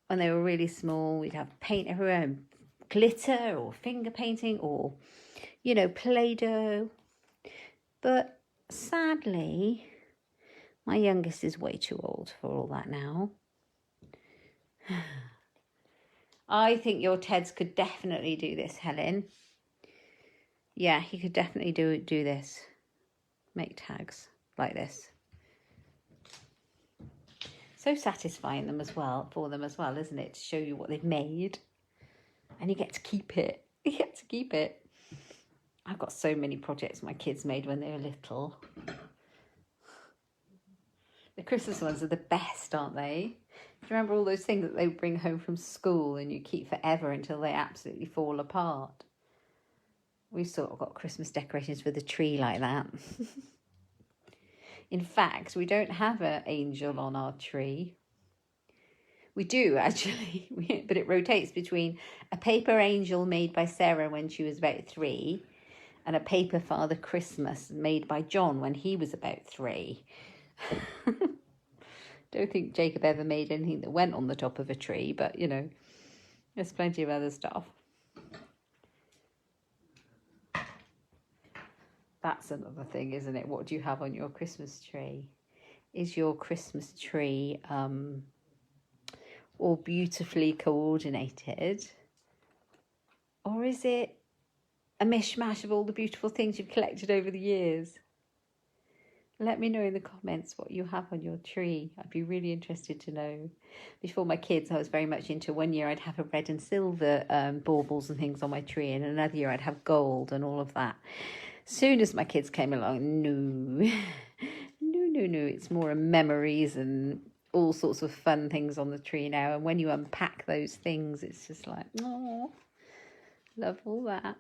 when they were really small, we'd have paint everywhere and glitter or finger painting or, you know, Play-Doh. But sadly, my youngest is way too old for all that now. I think your Teds could definitely do this, Helen. Yeah, he could definitely do this. Make tags like this. So satisfying for them as well, isn't it? To show you what they've made. And you get to keep it. You get to keep it. I've got so many projects my kids made when they were little. The Christmas ones are the best, aren't they? Do you remember all those things that they bring home from school and you keep forever until they absolutely fall apart? We've sort of got Christmas decorations for the tree like that. In fact, we don't have an angel on our tree. We do, actually, but it rotates between a paper angel made by Sarah when she was about 3 and a paper Father Christmas made by John when he was about 3. Don't think Jacob ever made anything that went on the top of a tree, but, you know, there's plenty of other stuff. That's another thing, isn't it? What do you have on your Christmas tree? Is your Christmas tree all beautifully coordinated? Or is it a mishmash of all the beautiful things you've collected over the years? Let me know in the comments what you have on your tree. I'd be really interested to know. Before my kids, I was very much into, one year I'd have a red and silver baubles and things on my tree, and another year I'd have gold and all of that. Soon as my kids came along, no, it's more memories and all sorts of fun things on the tree now. And when you unpack those things, it's just like, oh, love all that.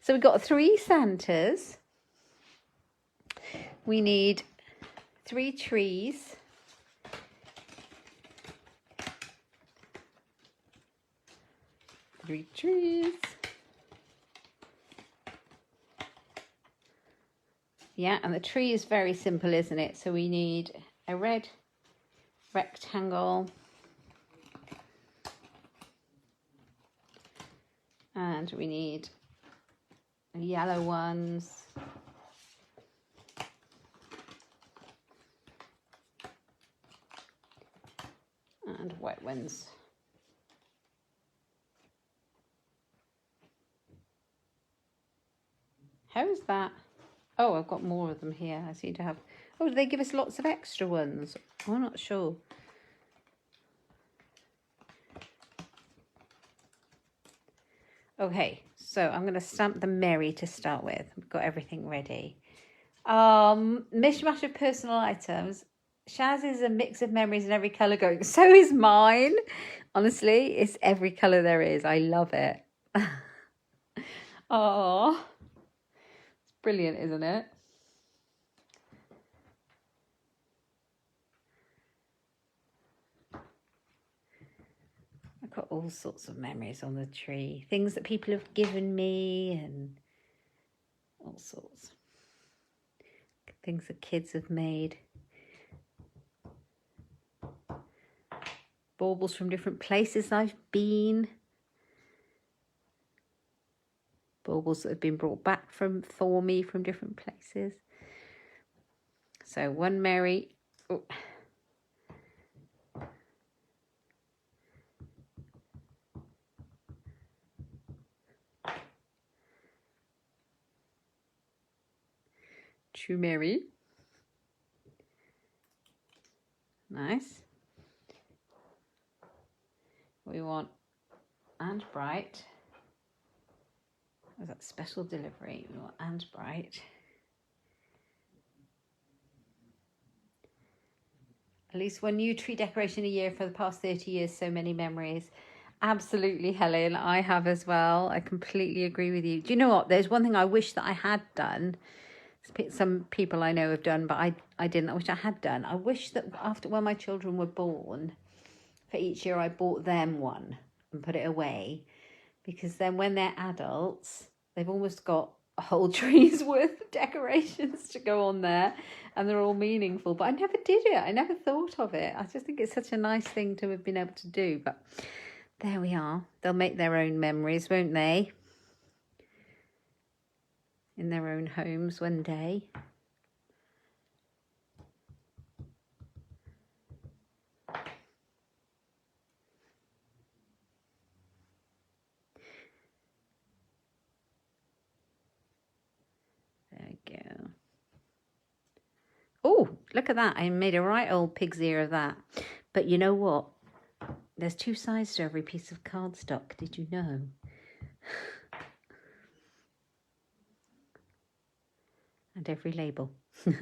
So we've got 3 Santas. We need 3 trees. Three trees. Yeah, and the tree is very simple, isn't it? So we need a red rectangle. And we need yellow ones. And white ones. How is that? Oh, I've got more of them here. I seem to have... Oh, do they give us lots of extra ones? I'm not sure. Okay, so I'm going to stamp the Mary to start with. We've got everything ready. Mishmash of personal items. Shaz is a mix of memories in every colour going. So is mine. Honestly, it's every colour there is. I love it. Oh, it's brilliant, isn't it? I've got all sorts of memories on the tree. Things that people have given me and all sorts. Things that kids have made. Baubles from different places I've been. Baubles that have been brought back for me from different places. So one Mary. Oh. True Mary. Nice. We want and bright. Was that special delivery? We want and bright. At least one new tree decoration a year for the past 30 years. So many memories. Absolutely, Helen. I have as well. I completely agree with you. Do you know what? There's one thing I wish that I had done. Some people I know have done, but I didn't. I wish I had done. I wish that when my children were born, for each year I bought them one and put it away. Because then when they're adults, they've almost got a whole tree's worth of decorations to go on there. And they're all meaningful. But I never did it. I never thought of it. I just think it's such a nice thing to have been able to do. But there we are. They'll make their own memories, won't they? In their own homes one day. There we go. Oh, look at that. I made a right old pig's ear of that. But you know what? There's two sides to every piece of cardstock. Did you know? And every label. It's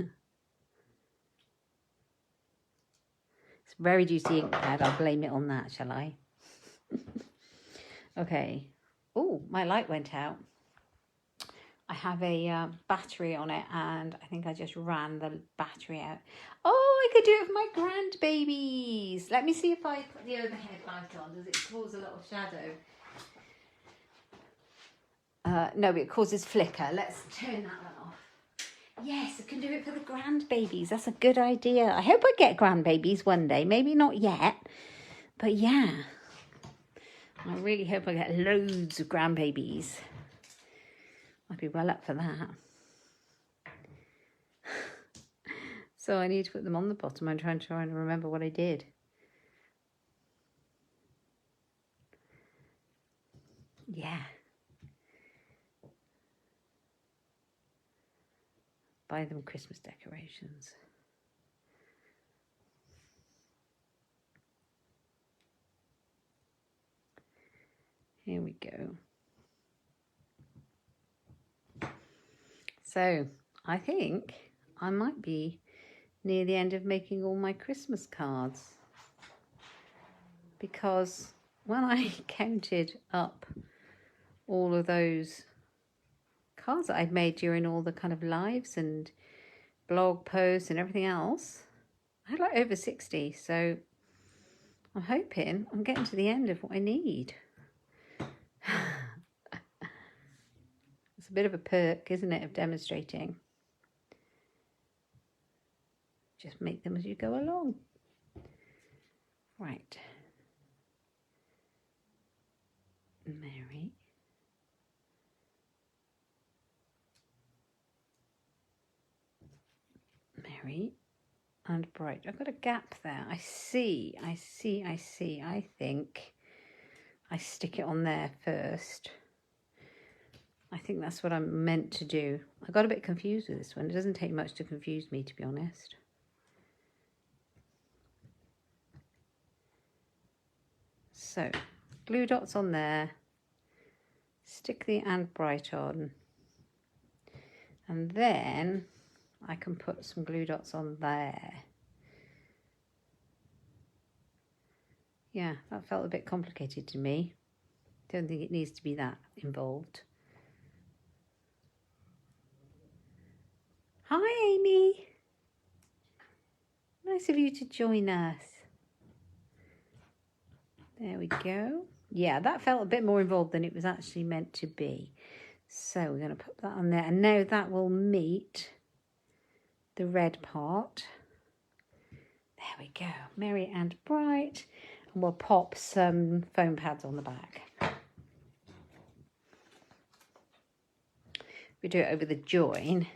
very juicy ink pad. I'll blame it on that, shall I? Okay. Oh, my light went out. I have a battery on it, and I think I just ran the battery out. Oh, I could do it for my grandbabies. Let me see if I put the overhead light on. Does it cause a little shadow? No, it causes flicker. Let's turn that one off. Yes, I can do it for the grandbabies. That's a good idea. I hope I get grandbabies one day. Maybe not yet, but yeah. I really hope I get loads of grandbabies. I'd be well up for that. So I need to put them on the bottom. I'm trying to remember what I did. Yeah. Buy them Christmas decorations. Here we go. So I think I might be near the end of making all my Christmas cards, because when I counted up all of those cards that I'd made during all the kind of lives and blog posts and everything else, I had like over 60. So I'm hoping I'm getting to the end of what I need. It's a bit of a perk, isn't it, of demonstrating. Just make them as you go along. Right. Mary. Mary and bright. I've got a gap there. I see. I think I stick it on there first. I think that's what I'm meant to do. I got a bit confused with this one. It doesn't take much to confuse me, to be honest. So, glue dots on there. stick the and bright on, and then I can put some glue dots on there. Yeah, that felt a bit complicated to me. Don't think it needs to be that involved. Hi, Amy. Nice of you to join us. There we go. Yeah, that felt a bit more involved than it was actually meant to be. So we're going to put that on there. And now that will meet the red part. There we go. Merry and bright. And we'll pop some foam pads on the back. We do it over the join.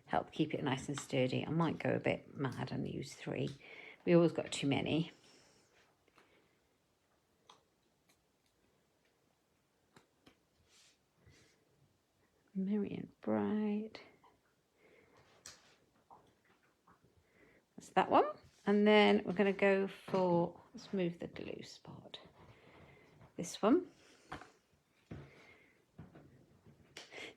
Help keep it nice and sturdy. I might go a bit mad and use 3. We always got too many. Merry and bright. That's that one. And then we're going to go for, let's move the glue spot. This one.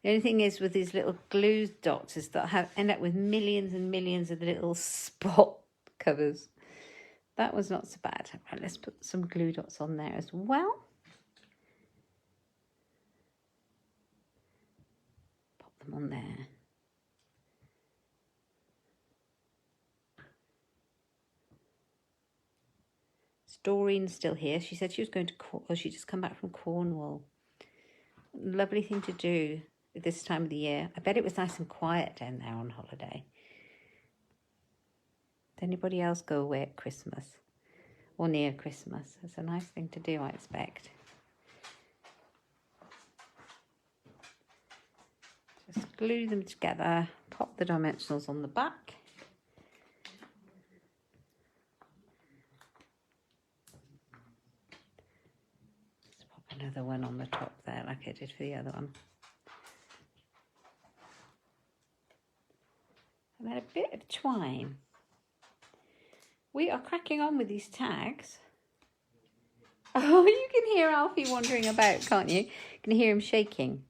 The only thing is with these little glue dots is that I end up with millions and millions of little spot covers. That was not so bad. Right, let's put some glue dots on there as well. Pop them on there. Doreen's still here. She said she was going to, she just come back from Cornwall. Lovely thing to do at this time of the year. I bet it was nice and quiet down there on holiday. Did anybody else go away at Christmas or near Christmas? It's a nice thing to do, I expect. Just glue them together, pop the dimensionals on the back. Another one on the top there like I did for the other one. And then a bit of twine. We are cracking on with these tags. Oh, you can hear Alfie wandering about, can't you? You can hear him shaking.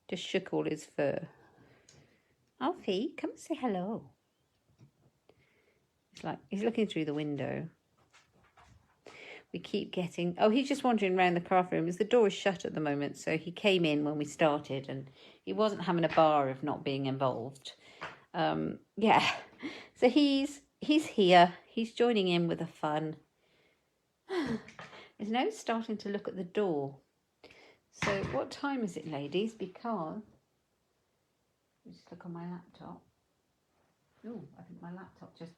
Just shook all his fur. Alfie, come and say hello. He's looking through the window. We keep getting... Oh, he's just wandering around the craft room. The door is shut at the moment, so he came in when we started and he wasn't having a bar of not being involved. Yeah, so he's here. He's joining in with the fun. He's now starting to look at the door. So what time is it, ladies? Because... Let me just look on my laptop. Oh, I think my laptop just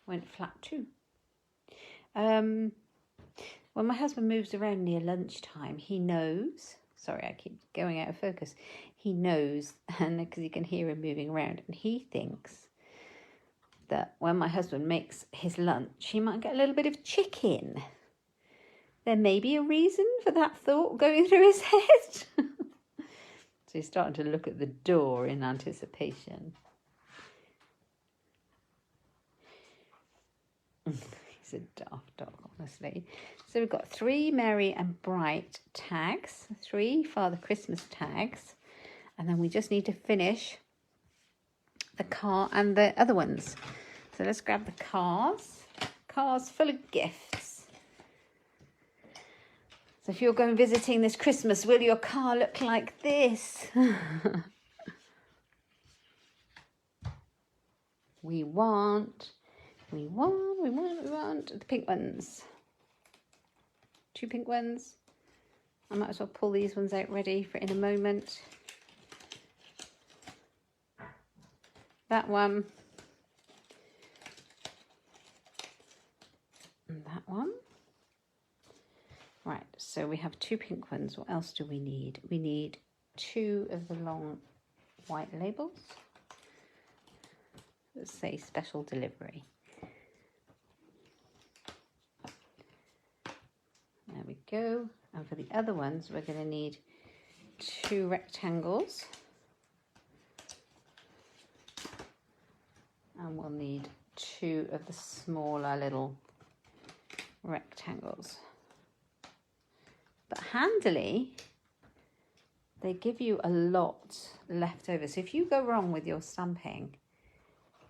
went flat too. When my husband moves around near lunchtime, he knows, sorry, I keep going out of focus. He knows, and because you can hear him moving around, and he thinks that when my husband makes his lunch, he might get a little bit of chicken. There may be a reason for that thought going through his head. So he's starting to look at the door in anticipation. A daft dog, honestly. So we've got 3 merry and bright tags, 3 Father Christmas tags, and then we just need to finish the car and the other ones. So let's grab the cars full of gifts. So if you're going visiting this Christmas, will your car look like this? We want the pink ones. 2 pink ones. I might as well pull these ones out ready for in a moment. That one. And that one. Right, so we have 2 pink ones. What else do we need? We need 2 of the long white labels. Let's say special delivery. There we go. And for the other ones, we're going to need 2 rectangles. And we'll need 2 of the smaller little rectangles. But handily, they give you a lot left over. So if you go wrong with your stamping,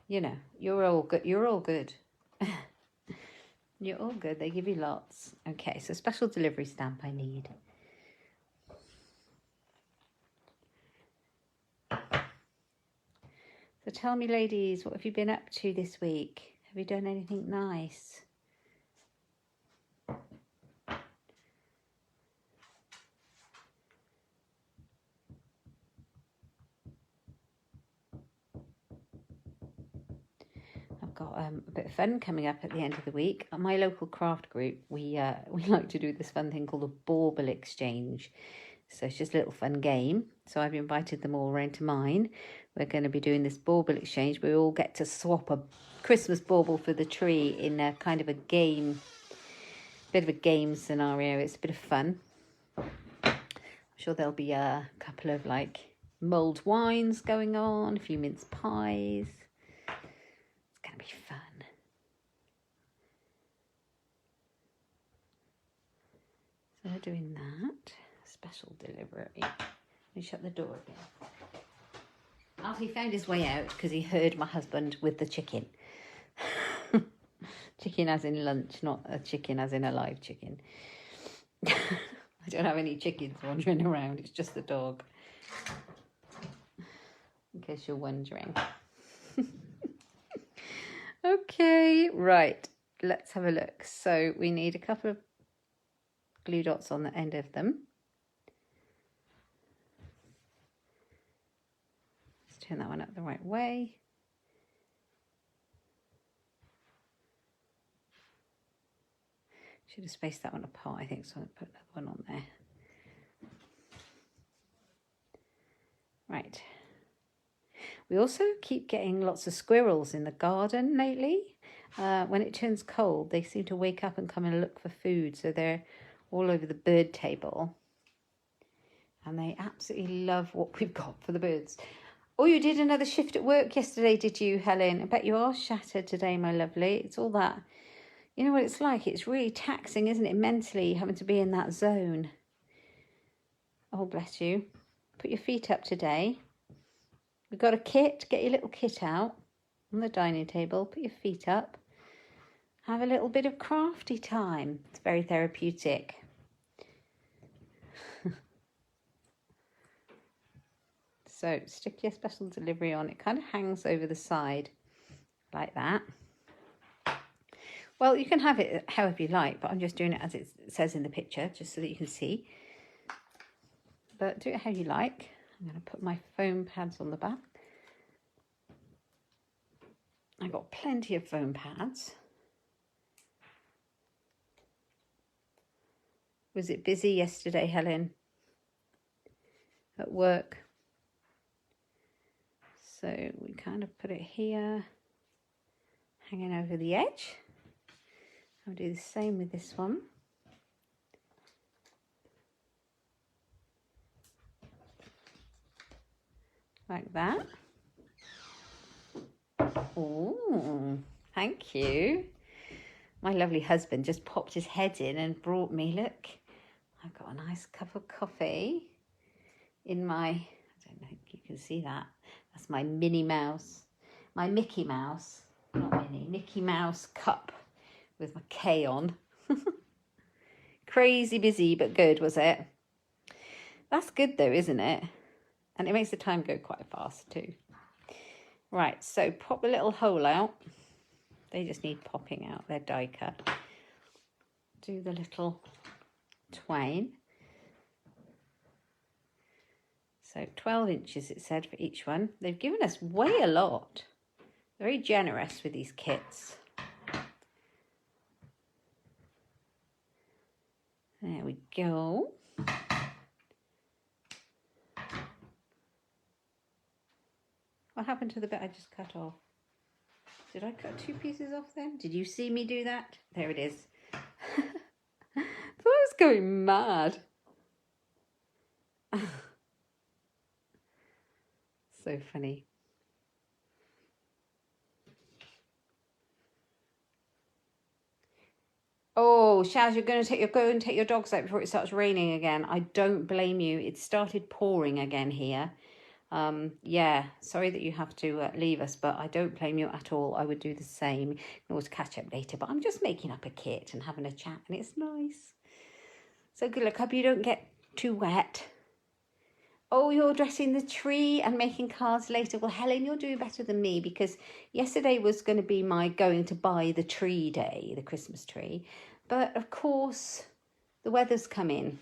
you know, you're all good. You're all good. You're all good. They give you lots. Okay, so special delivery stamp I need. So tell me, ladies, what have you been up to this week? Have you done anything nice? I've got a bit of fun coming up at the end of the week. At my local craft group, we like to do this fun thing called a bauble exchange. So it's just a little fun game. So I've invited them all around to mine. We're going to be doing this bauble exchange. We all get to swap a Christmas bauble for the tree in a kind of a game, bit of a game scenario. It's a bit of fun. I'm sure there'll be a couple of like mulled wines going on, a few mince pies. It's going to be fun. So we're doing that. Special delivery. Let me shut the door again. Alfie found his way out because he heard my husband with the chicken. Chicken as in lunch, not a chicken as in a live chicken. I don't have any chickens wandering around. It's just the dog. In case you're wondering. Okay, right. Let's have a look. So we need a couple of glue dots on the end of them. Let's turn that one up the right way. Should have spaced that one apart, I think, so I'll put another one on there. Right. We also keep getting lots of squirrels in the garden lately. When it turns cold, they seem to wake up and come and look for food, so they're all over the bird table. And they absolutely love what we've got for the birds. Oh, you did another shift at work yesterday, did you, Helen? I bet you are shattered today, my lovely. It's all that. You know what it's like? It's really taxing, isn't it, mentally, having to be in that zone. Oh, bless you. Put your feet up today. We've got a kit. Get your little kit out on the dining table. Put your feet up. Have a little bit of crafty time. It's very therapeutic. So stick your special delivery on. It kind of hangs over the side like that. Well, you can have it however you like, but I'm just doing it as it says in the picture, just so that you can see. But do it how you like. I'm going to put my foam pads on the back. I got plenty of foam pads. Was it busy yesterday, Helen? At work? So we kind of put it here, hanging over the edge. I'll do the same with this one. Like that. Oh, thank you. My lovely husband just popped his head in and brought me, look, I've got a nice cup of coffee in my, I don't know if you can see that. That's my Minnie Mouse, my Mickey Mouse, not Minnie, Mickey Mouse cup with my K on. Crazy busy, but good, was it? That's good though, isn't it? And it makes the time go quite fast too. Right, so pop a little hole out. They just need popping out, they're die cut. Do the little twine. So 12 inches it said for each one. They've given us way a lot. Very generous with these kits. There we go. What happened to the bit I just cut off? Did I cut 2 pieces off then? Did you see me do that? There it is. I thought I was going mad. So funny. Oh, Shaz, you're going to go and take your dogs out before it starts raining again. I don't blame you. It started pouring again here. Yeah, sorry that you have to leave us, but I don't blame you at all. I would do the same. You can always catch up later, but I'm just making up a kit and having a chat, and it's nice. So good luck. Hope you don't get too wet. Oh, you're dressing the tree and making cards later. Well, Helen, you're doing better than me, because yesterday was going to be my going to buy the tree day, the Christmas tree. But of course, the weather's come in.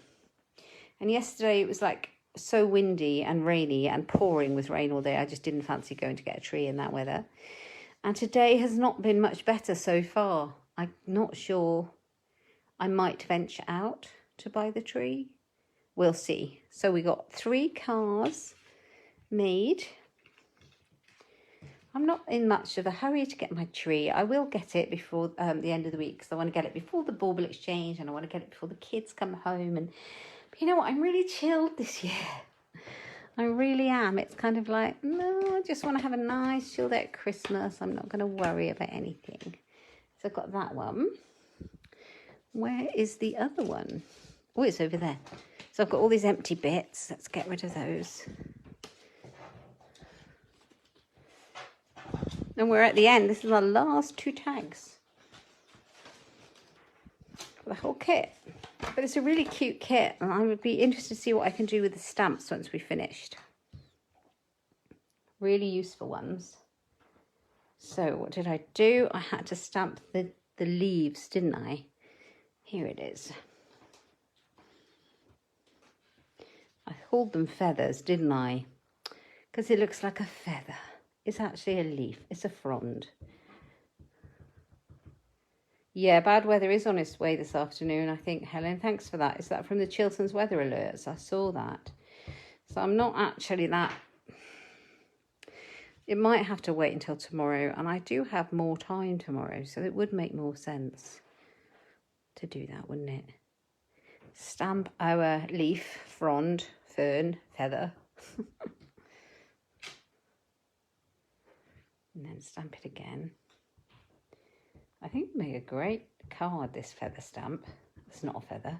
And yesterday it was like so windy and rainy and pouring with rain all day. I just didn't fancy going to get a tree in that weather. And today has not been much better so far. I'm not sure I might venture out to buy the tree. We'll see. So we got 3 cars made. I'm not in much of a hurry to get my tree. I will get it before the end of the week, because I want to get it before the bauble exchange, and I want to get it before the kids come home. And but you know what? I'm really chilled this year. I really am. It's kind of like, no, I just want to have a nice chilled out Christmas. I'm not going to worry about anything. So I've got that one. Where is the other one? Oh, it's over there. So I've got all these empty bits. Let's get rid of those. And we're at the end. This is our last 2 tags for the whole kit. But it's a really cute kit, and I would be interested to see what I can do with the stamps once we've finished. Really useful ones. So what did I do? I had to stamp the leaves, didn't I? Here it is. I called them feathers, didn't I? Because it looks like a feather. It's actually a leaf. It's a frond. Yeah, bad weather is on its way this afternoon, I think, Helen. Thanks for that. Is that from the Chilterns weather alerts? I saw that. So I'm not actually that... It might have to wait until tomorrow, and I do have more time tomorrow, so it would make more sense to do that, wouldn't it? Stamp our leaf, frond, fern, feather. And then stamp it again. I think it'd make a great card, this feather stamp. It's not a feather.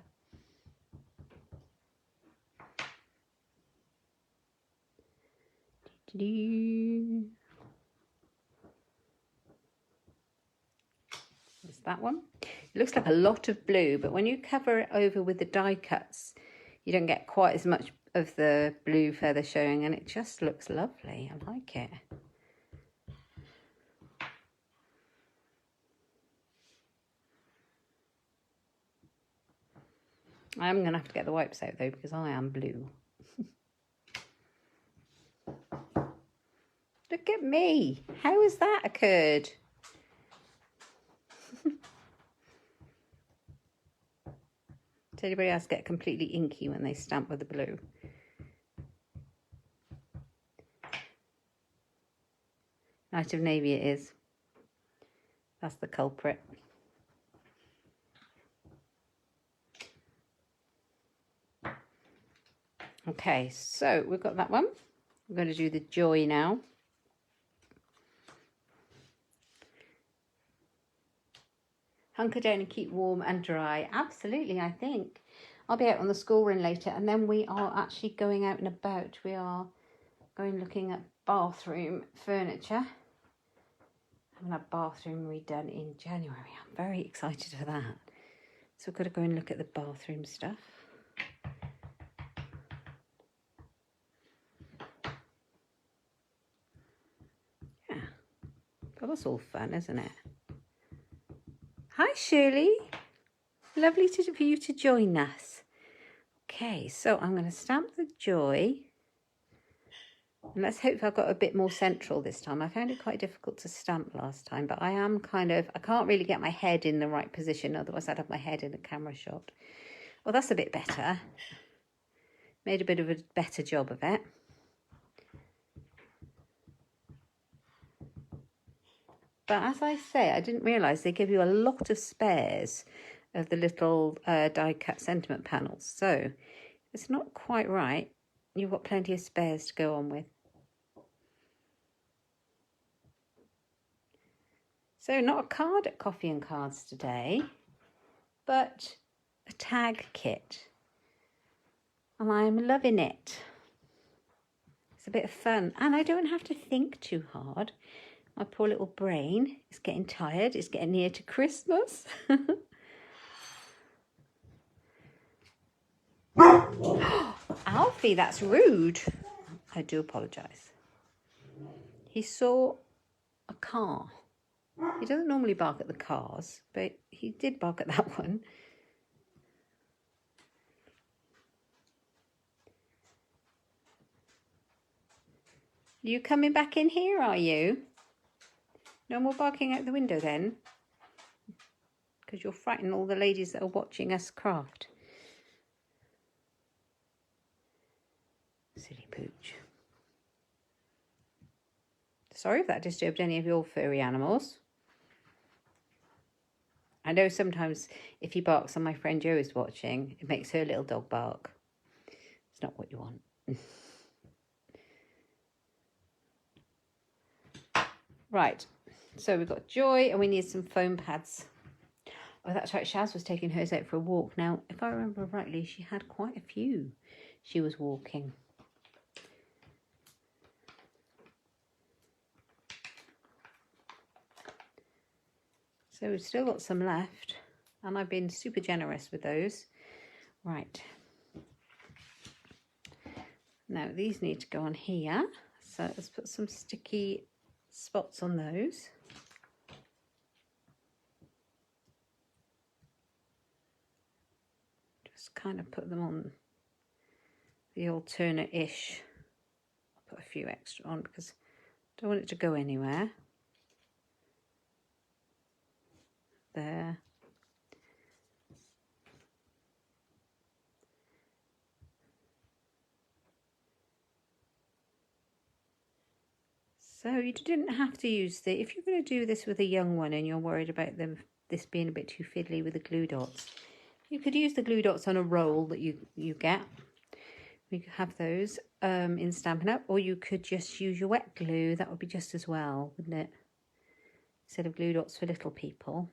There's that one. It looks like a lot of blue, but when you cover it over with the die cuts, you don't get quite as much of the blue feather showing, and it just looks lovely. I like it. I am going to have to get the wipes out though, because I am blue. Look at me. How has that occurred? Does anybody else get completely inky when they stamp with the blue? Night of Navy it is. That's the culprit. Okay, so we've got that one. We're going to do the joy now. Hunker down and keep warm and dry. Absolutely, I think. I'll be out on the school run later, and then we are actually going out and about. We are going looking at bathroom furniture. Having a bathroom redone in January. I'm very excited for that. So we've got to go and look at the bathroom stuff. Yeah. Well, that's all fun, isn't it? Hi, Shirley. Lovely for you to join us. Okay, so I'm going to stamp the joy. And let's hope I've got a bit more central this time. I found it quite difficult to stamp last time, but I am kind of... I can't really get my head in the right position, otherwise I'd have my head in a camera shot. Well, that's a bit better. Made a bit of a better job of it. But as I say, I didn't realise they give you a lot of spares of the little die cut sentiment panels. So it's not quite right. You've got plenty of spares to go on with. So not a card at Coffee and Cards today. but a tag kit. And I'm loving it. It's a bit of fun. And I don't have to think too hard. My poor little brain is getting tired. It's getting near to Christmas. Alfie, that's rude. I do apologise. He saw a car. He doesn't normally bark at the cars, but he did bark at that one. You coming back in here, are you? No more barking out the window then? Because you'll frighten all the ladies that are watching us craft. Silly pooch. Sorry if that disturbed any of your furry animals. I know sometimes if he barks and my friend Jo is watching, it makes her little dog bark. It's not what you want. Right, so we've got Joy and we need some foam pads. Oh, that's right, Shaz was taking hers out for a walk. Now, if I remember rightly, she had quite a few she was walking. So we've still got some left, and I've been super generous with those. Right. Now, these need to go on here. So let's put some sticky spots on those. Just kind of put them on the alternate-ish. I'll put a few extra on because I don't want it to go anywhere. There. So you didn't have to use if you're going to do this with a young one and you're worried about this being a bit too fiddly with the glue dots, you could use the glue dots on a roll that you get. We could have those in Stampin' Up, or you could just use your wet glue. That would be just as well, wouldn't it? Instead of glue dots for little people.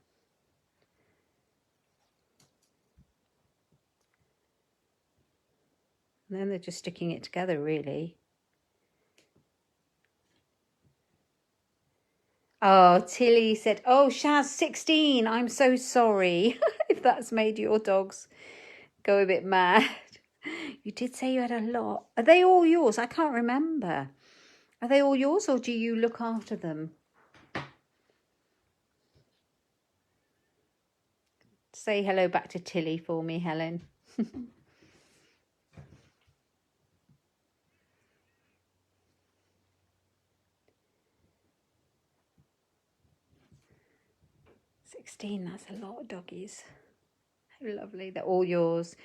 And then they're just sticking it together, really. Oh, Tilly said, oh, Shaz, 16. I'm so sorry if that's made your dogs go a bit mad. You did say you had a lot. Are they all yours? I can't remember. Are they all yours or do you look after them? Say hello back to Tilly for me, Helen. 16, that's a lot of doggies. How lovely. They're all yours.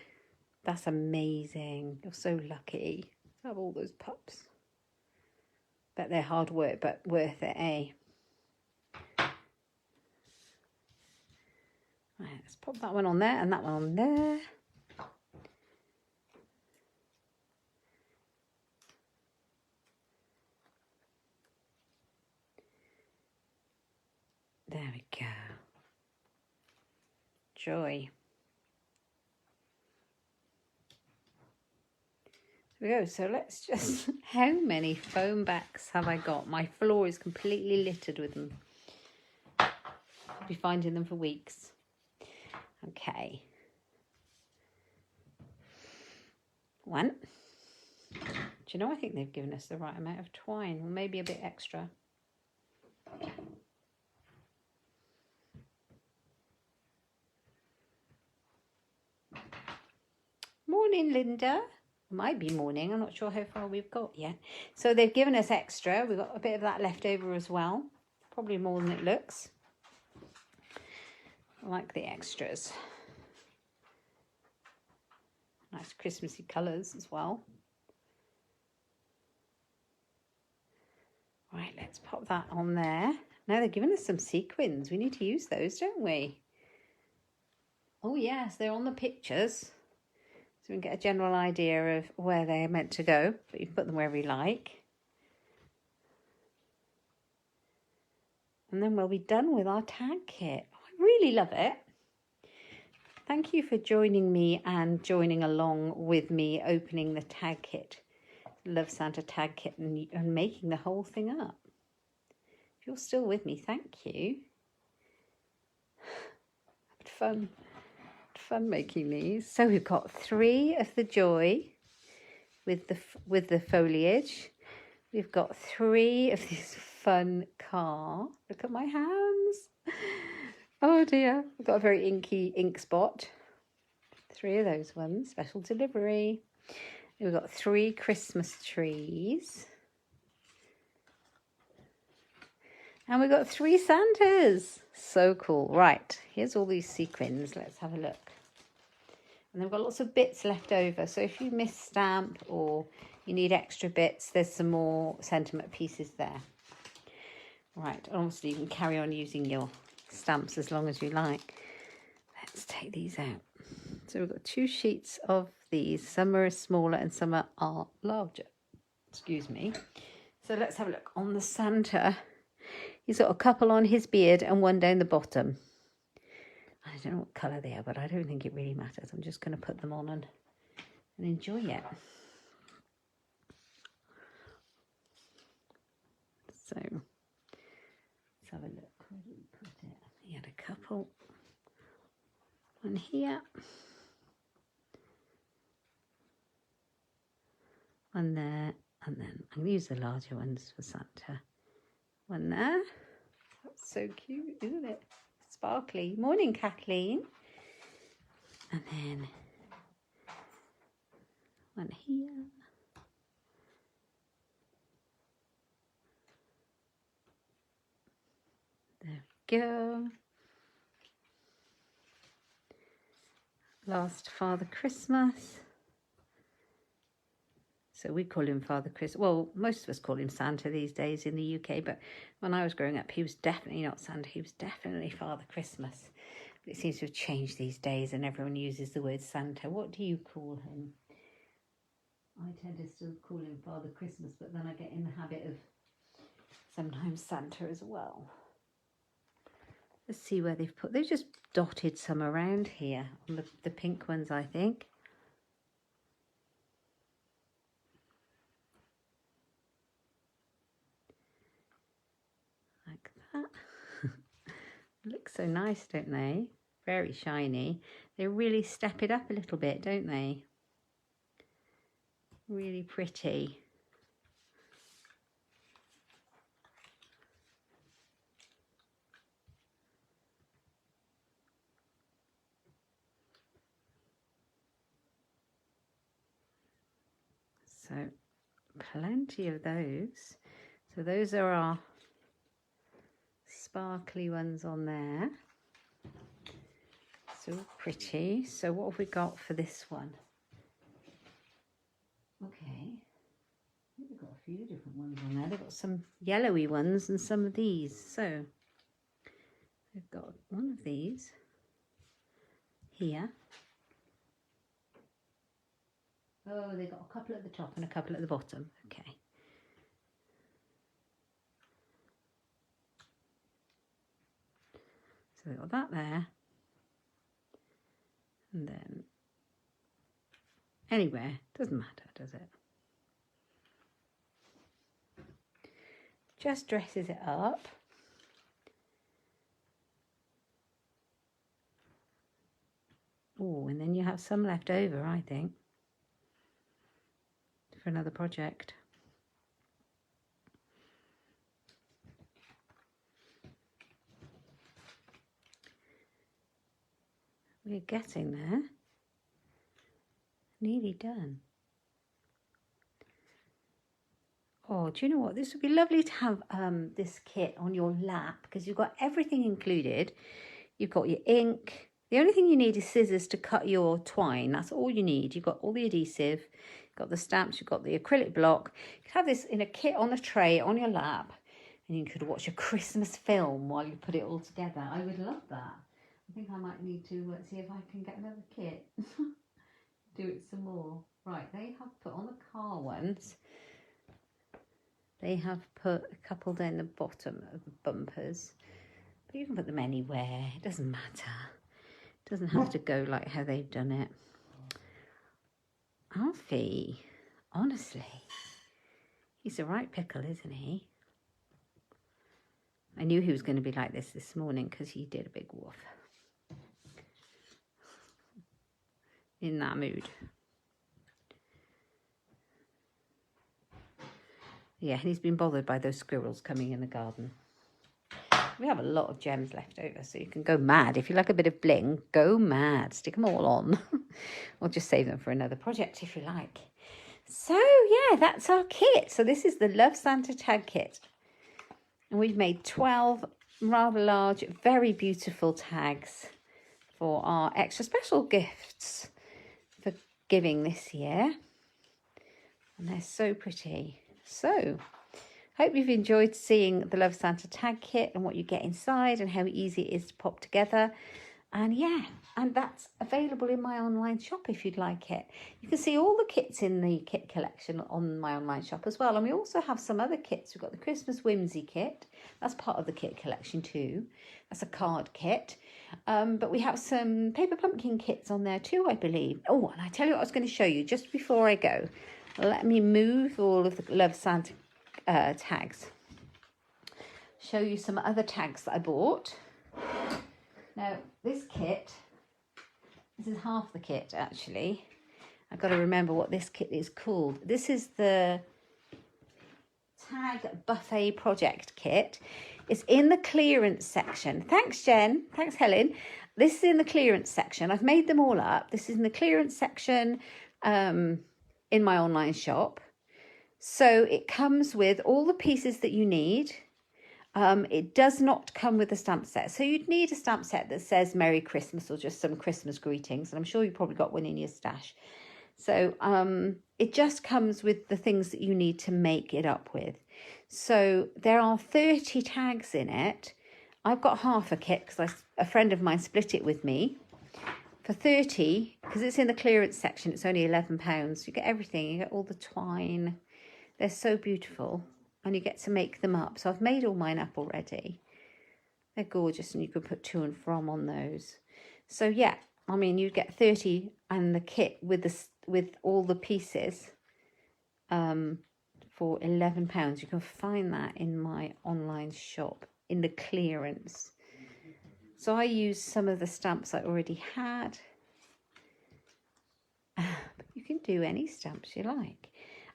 That's amazing. You're so lucky to have all those pups. Bet they're hard work, but worth it, eh? Right, let's pop that one on there and that one on there. There we go. Joy. There we go. So let's just... How many foam backs have I got? My floor is completely littered with them. I'll be finding them for weeks. Okay. 1. Do you know, I think they've given us the right amount of twine, or maybe a bit extra. Morning, Linda. Might be morning. I'm not sure how far we've got yet. So they've given us extra. We've got a bit of that left over as well. Probably more than it looks. I like the extras. Nice Christmassy colours as well. Right, let's pop that on there. Now they're giving us some sequins. We need to use those, don't we? Oh yes, they're on the pictures. So we can get a general idea of where they're meant to go. But you can put them wherever you like. And then we'll be done with our tag kit. Oh, I really love it. Thank you for joining me and joining along with me opening the tag kit, Love Santa tag kit, and making the whole thing up. If you're still with me, thank you. Had fun making these. So we've got 3 of the joy with the foliage. We've got 3 of these fun car. Look at my hands. Oh dear, I've got a very inky ink spot. 3 of those ones, special delivery. We've got 3 Christmas trees. And we've got 3 Santas. So cool. Right, here's all these sequins. Let's have a look. And then we've got lots of bits left over. So if you miss stamp or you need extra bits, there's some more sentiment pieces there. Right, obviously you can carry on using your stamps as long as you like. Let's take these out. So we've got 2 sheets of these. Some are smaller and some are larger. Excuse me. So let's have a look. On the Santa, he's got a couple on his beard and 1 down the bottom. I don't know what colour they are, but I don't think it really matters. I'm just going to put them on and enjoy it. So let's have a look. Where did we put it? He had a couple. One here. One there. And then I'm going to use the larger ones for Santa. One there. That's so cute, isn't it? Sparkly. Morning, Kathleen. And then one here. There we go. Last Father Christmas. So we call him Father Christmas. Well, most of us call him Santa these days in the UK, but when I was growing up, he was definitely not Santa. He was definitely Father Christmas. But it seems to have changed these days and everyone uses the word Santa. What do you call him? I tend to still call him Father Christmas, but then I get in the habit of sometimes Santa as well. Let's see where they've put. They've just dotted some around here on the pink ones, I think. Like that. Look so nice, don't they? Very shiny. They really step it up a little bit, don't they? Really pretty. So plenty of those. So those are our sparkly ones on there. So pretty. So what have we got for this one? Okay. We've got a few different ones on there. They've got some yellowy ones and some of these. So we've got one of these here. Oh, they've got a couple at the top and a couple at the bottom. Okay. So we've got that there. And then anywhere, doesn't matter, does it? Just dresses it up. Oh, and then you have some left over, I think, for another project. We're getting there. Nearly done. Oh, do you know what? This would be lovely to have this kit on your lap because you've got everything included. You've got your ink. The only thing you need is scissors to cut your twine. That's all you need. You've got all the adhesive, you've got the stamps, you've got the acrylic block. You could have this in a kit on a tray on your lap and you could watch a Christmas film while you put it all together. I would love that. I think I might need to see if I can get another kit. Do it some more. Right, they have put on the car ones. They have put a couple down the bottom of the bumpers. But you can put them anywhere. It doesn't matter. Doesn't have to go like how they've done it. Alfie, honestly, he's a right pickle, isn't he? I knew he was going to be like this morning because he did a big woof. In that mood. Yeah, and he's been bothered by those squirrels coming in the garden. We have a lot of gems left over, so you can go mad. If you like a bit of bling, go mad. Stick them all on. Or just save them for another project if you like. So, yeah, that's our kit. So this is the Love Santa tag kit. And we've made 12 rather large, very beautiful tags for our extra special gifts for giving this year. And they're so pretty. So, hope you've enjoyed seeing the Love Santa tag kit and what you get inside and how easy it is to pop together. And yeah, and that's available in my online shop if you'd like it. You can see all the kits in the kit collection on my online shop as well. And we also have some other kits. We've got the Christmas Whimsy kit. That's part of the kit collection too. That's a card kit. But we have some paper pumpkin kits on there too, I believe. Oh, and I tell you what I was going to show you just before I go. Let me move all of the Love Santa tags. Show you some other tags that I bought. Now, this kit, this is half the kit actually. I've got to remember what this kit is called. This is the Tag Buffet Project Kit. It's in the clearance section. Thanks, Jen. Thanks, Helen. This is in the clearance section. I've made them all up. This is in the clearance section in my online shop. So it comes with all the pieces that you need. It does not come with a stamp set. So you'd need a stamp set that says Merry Christmas or just some Christmas greetings. And I'm sure you probably got one in your stash. So it just comes with the things that you need to make it up with. So there are 30 tags in it. I've got half a kit because a friend of mine split it with me. For 30, because it's in the clearance section, it's only £11. You get everything. You get all the twine. They're so beautiful. And you get to make them up. So I've made all mine up already. They're gorgeous and you can put to and from on those. So yeah, I mean, you get 30 and the kit with all the pieces for £11. You can find that in my online shop in the clearance. So I used some of the stamps I already had. But you can do any stamps you like.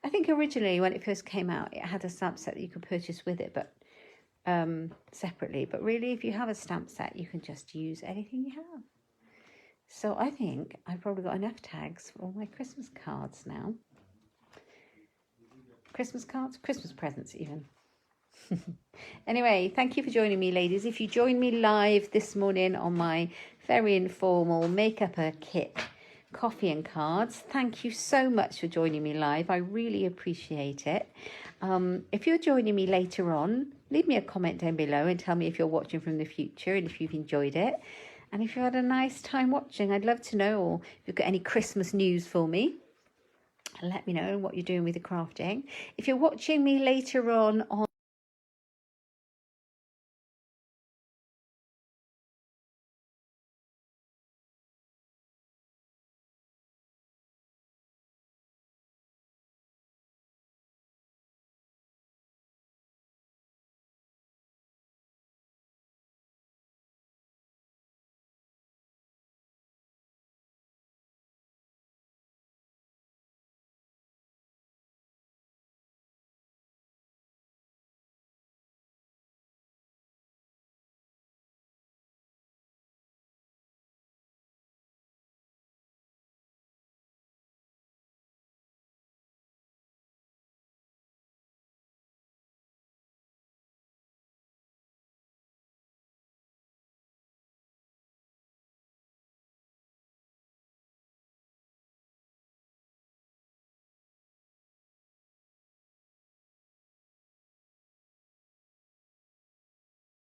I think originally when it first came out, it had a stamp set that you could purchase with it, but separately. But really, if you have a stamp set, you can just use anything you have. So I think I've probably got enough tags for all my Christmas cards now. Christmas cards, Christmas presents even. Anyway, thank you for joining me, ladies. If you joined me live this morning on my very informal Make-up a Kit coffee and cards, thank you so much for joining me live. I really appreciate it. If you're joining me later on, leave me a comment down below and tell me if you're watching from the future and if you've enjoyed it. And if you had a nice time watching, I'd love to know, or if you've got any Christmas news for me. Let me know what you're doing with the crafting. If you're watching me later on